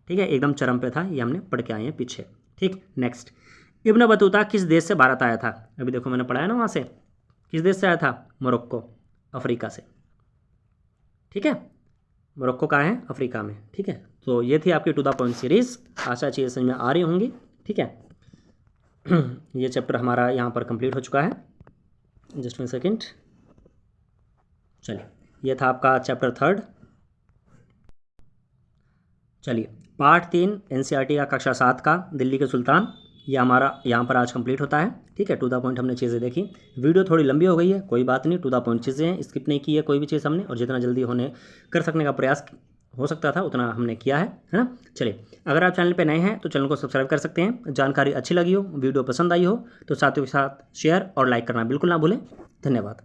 ठीक है, एकदम चरम पे था, ये हमने पढ़ के आए हैं पीछे, ठीक। नेक्स्ट, इब्न बतूता किस देश से भारत आया था? अभी देखो मैंने पढ़ाया ना, वहाँ से किस देश से आया था? मोरक्को, अफ्रीका से, ठीक है। मोरक्को कहाँ है? अफ्रीका में, ठीक है। तो ये थी आपकी टू द पॉइंट सीरीज़। आशा चीज़ें समझ में आ रही होंगी, ठीक है। ये चैप्टर हमारा यहाँ पर कंप्लीट हो चुका है। Just one second. चलिए ये था आपका चैप्टर 3। चलिए पार्ट 3 एनसीईआरटी का कक्षा 7 का दिल्ली के सुल्तान, ये हमारा यहाँ पर आज कंप्लीट होता है, ठीक है। टू द पॉइंट हमने चीज़ें देखी। वीडियो थोड़ी लंबी हो गई है, कोई बात नहीं, टू द पॉइंट चीज़ें हैं, स्किप नहीं की है कोई भी चीज़ हमने, और जितना जल्दी कर सकने का प्रयास हो सकता था उतना हमने किया है ना। चलिए अगर आप चैनल पे नए हैं तो चैनल को सब्सक्राइब कर सकते हैं। जानकारी अच्छी लगी हो, वीडियो पसंद आई हो तो साथियों के साथ शेयर और लाइक करना बिल्कुल ना भूलें। धन्यवाद।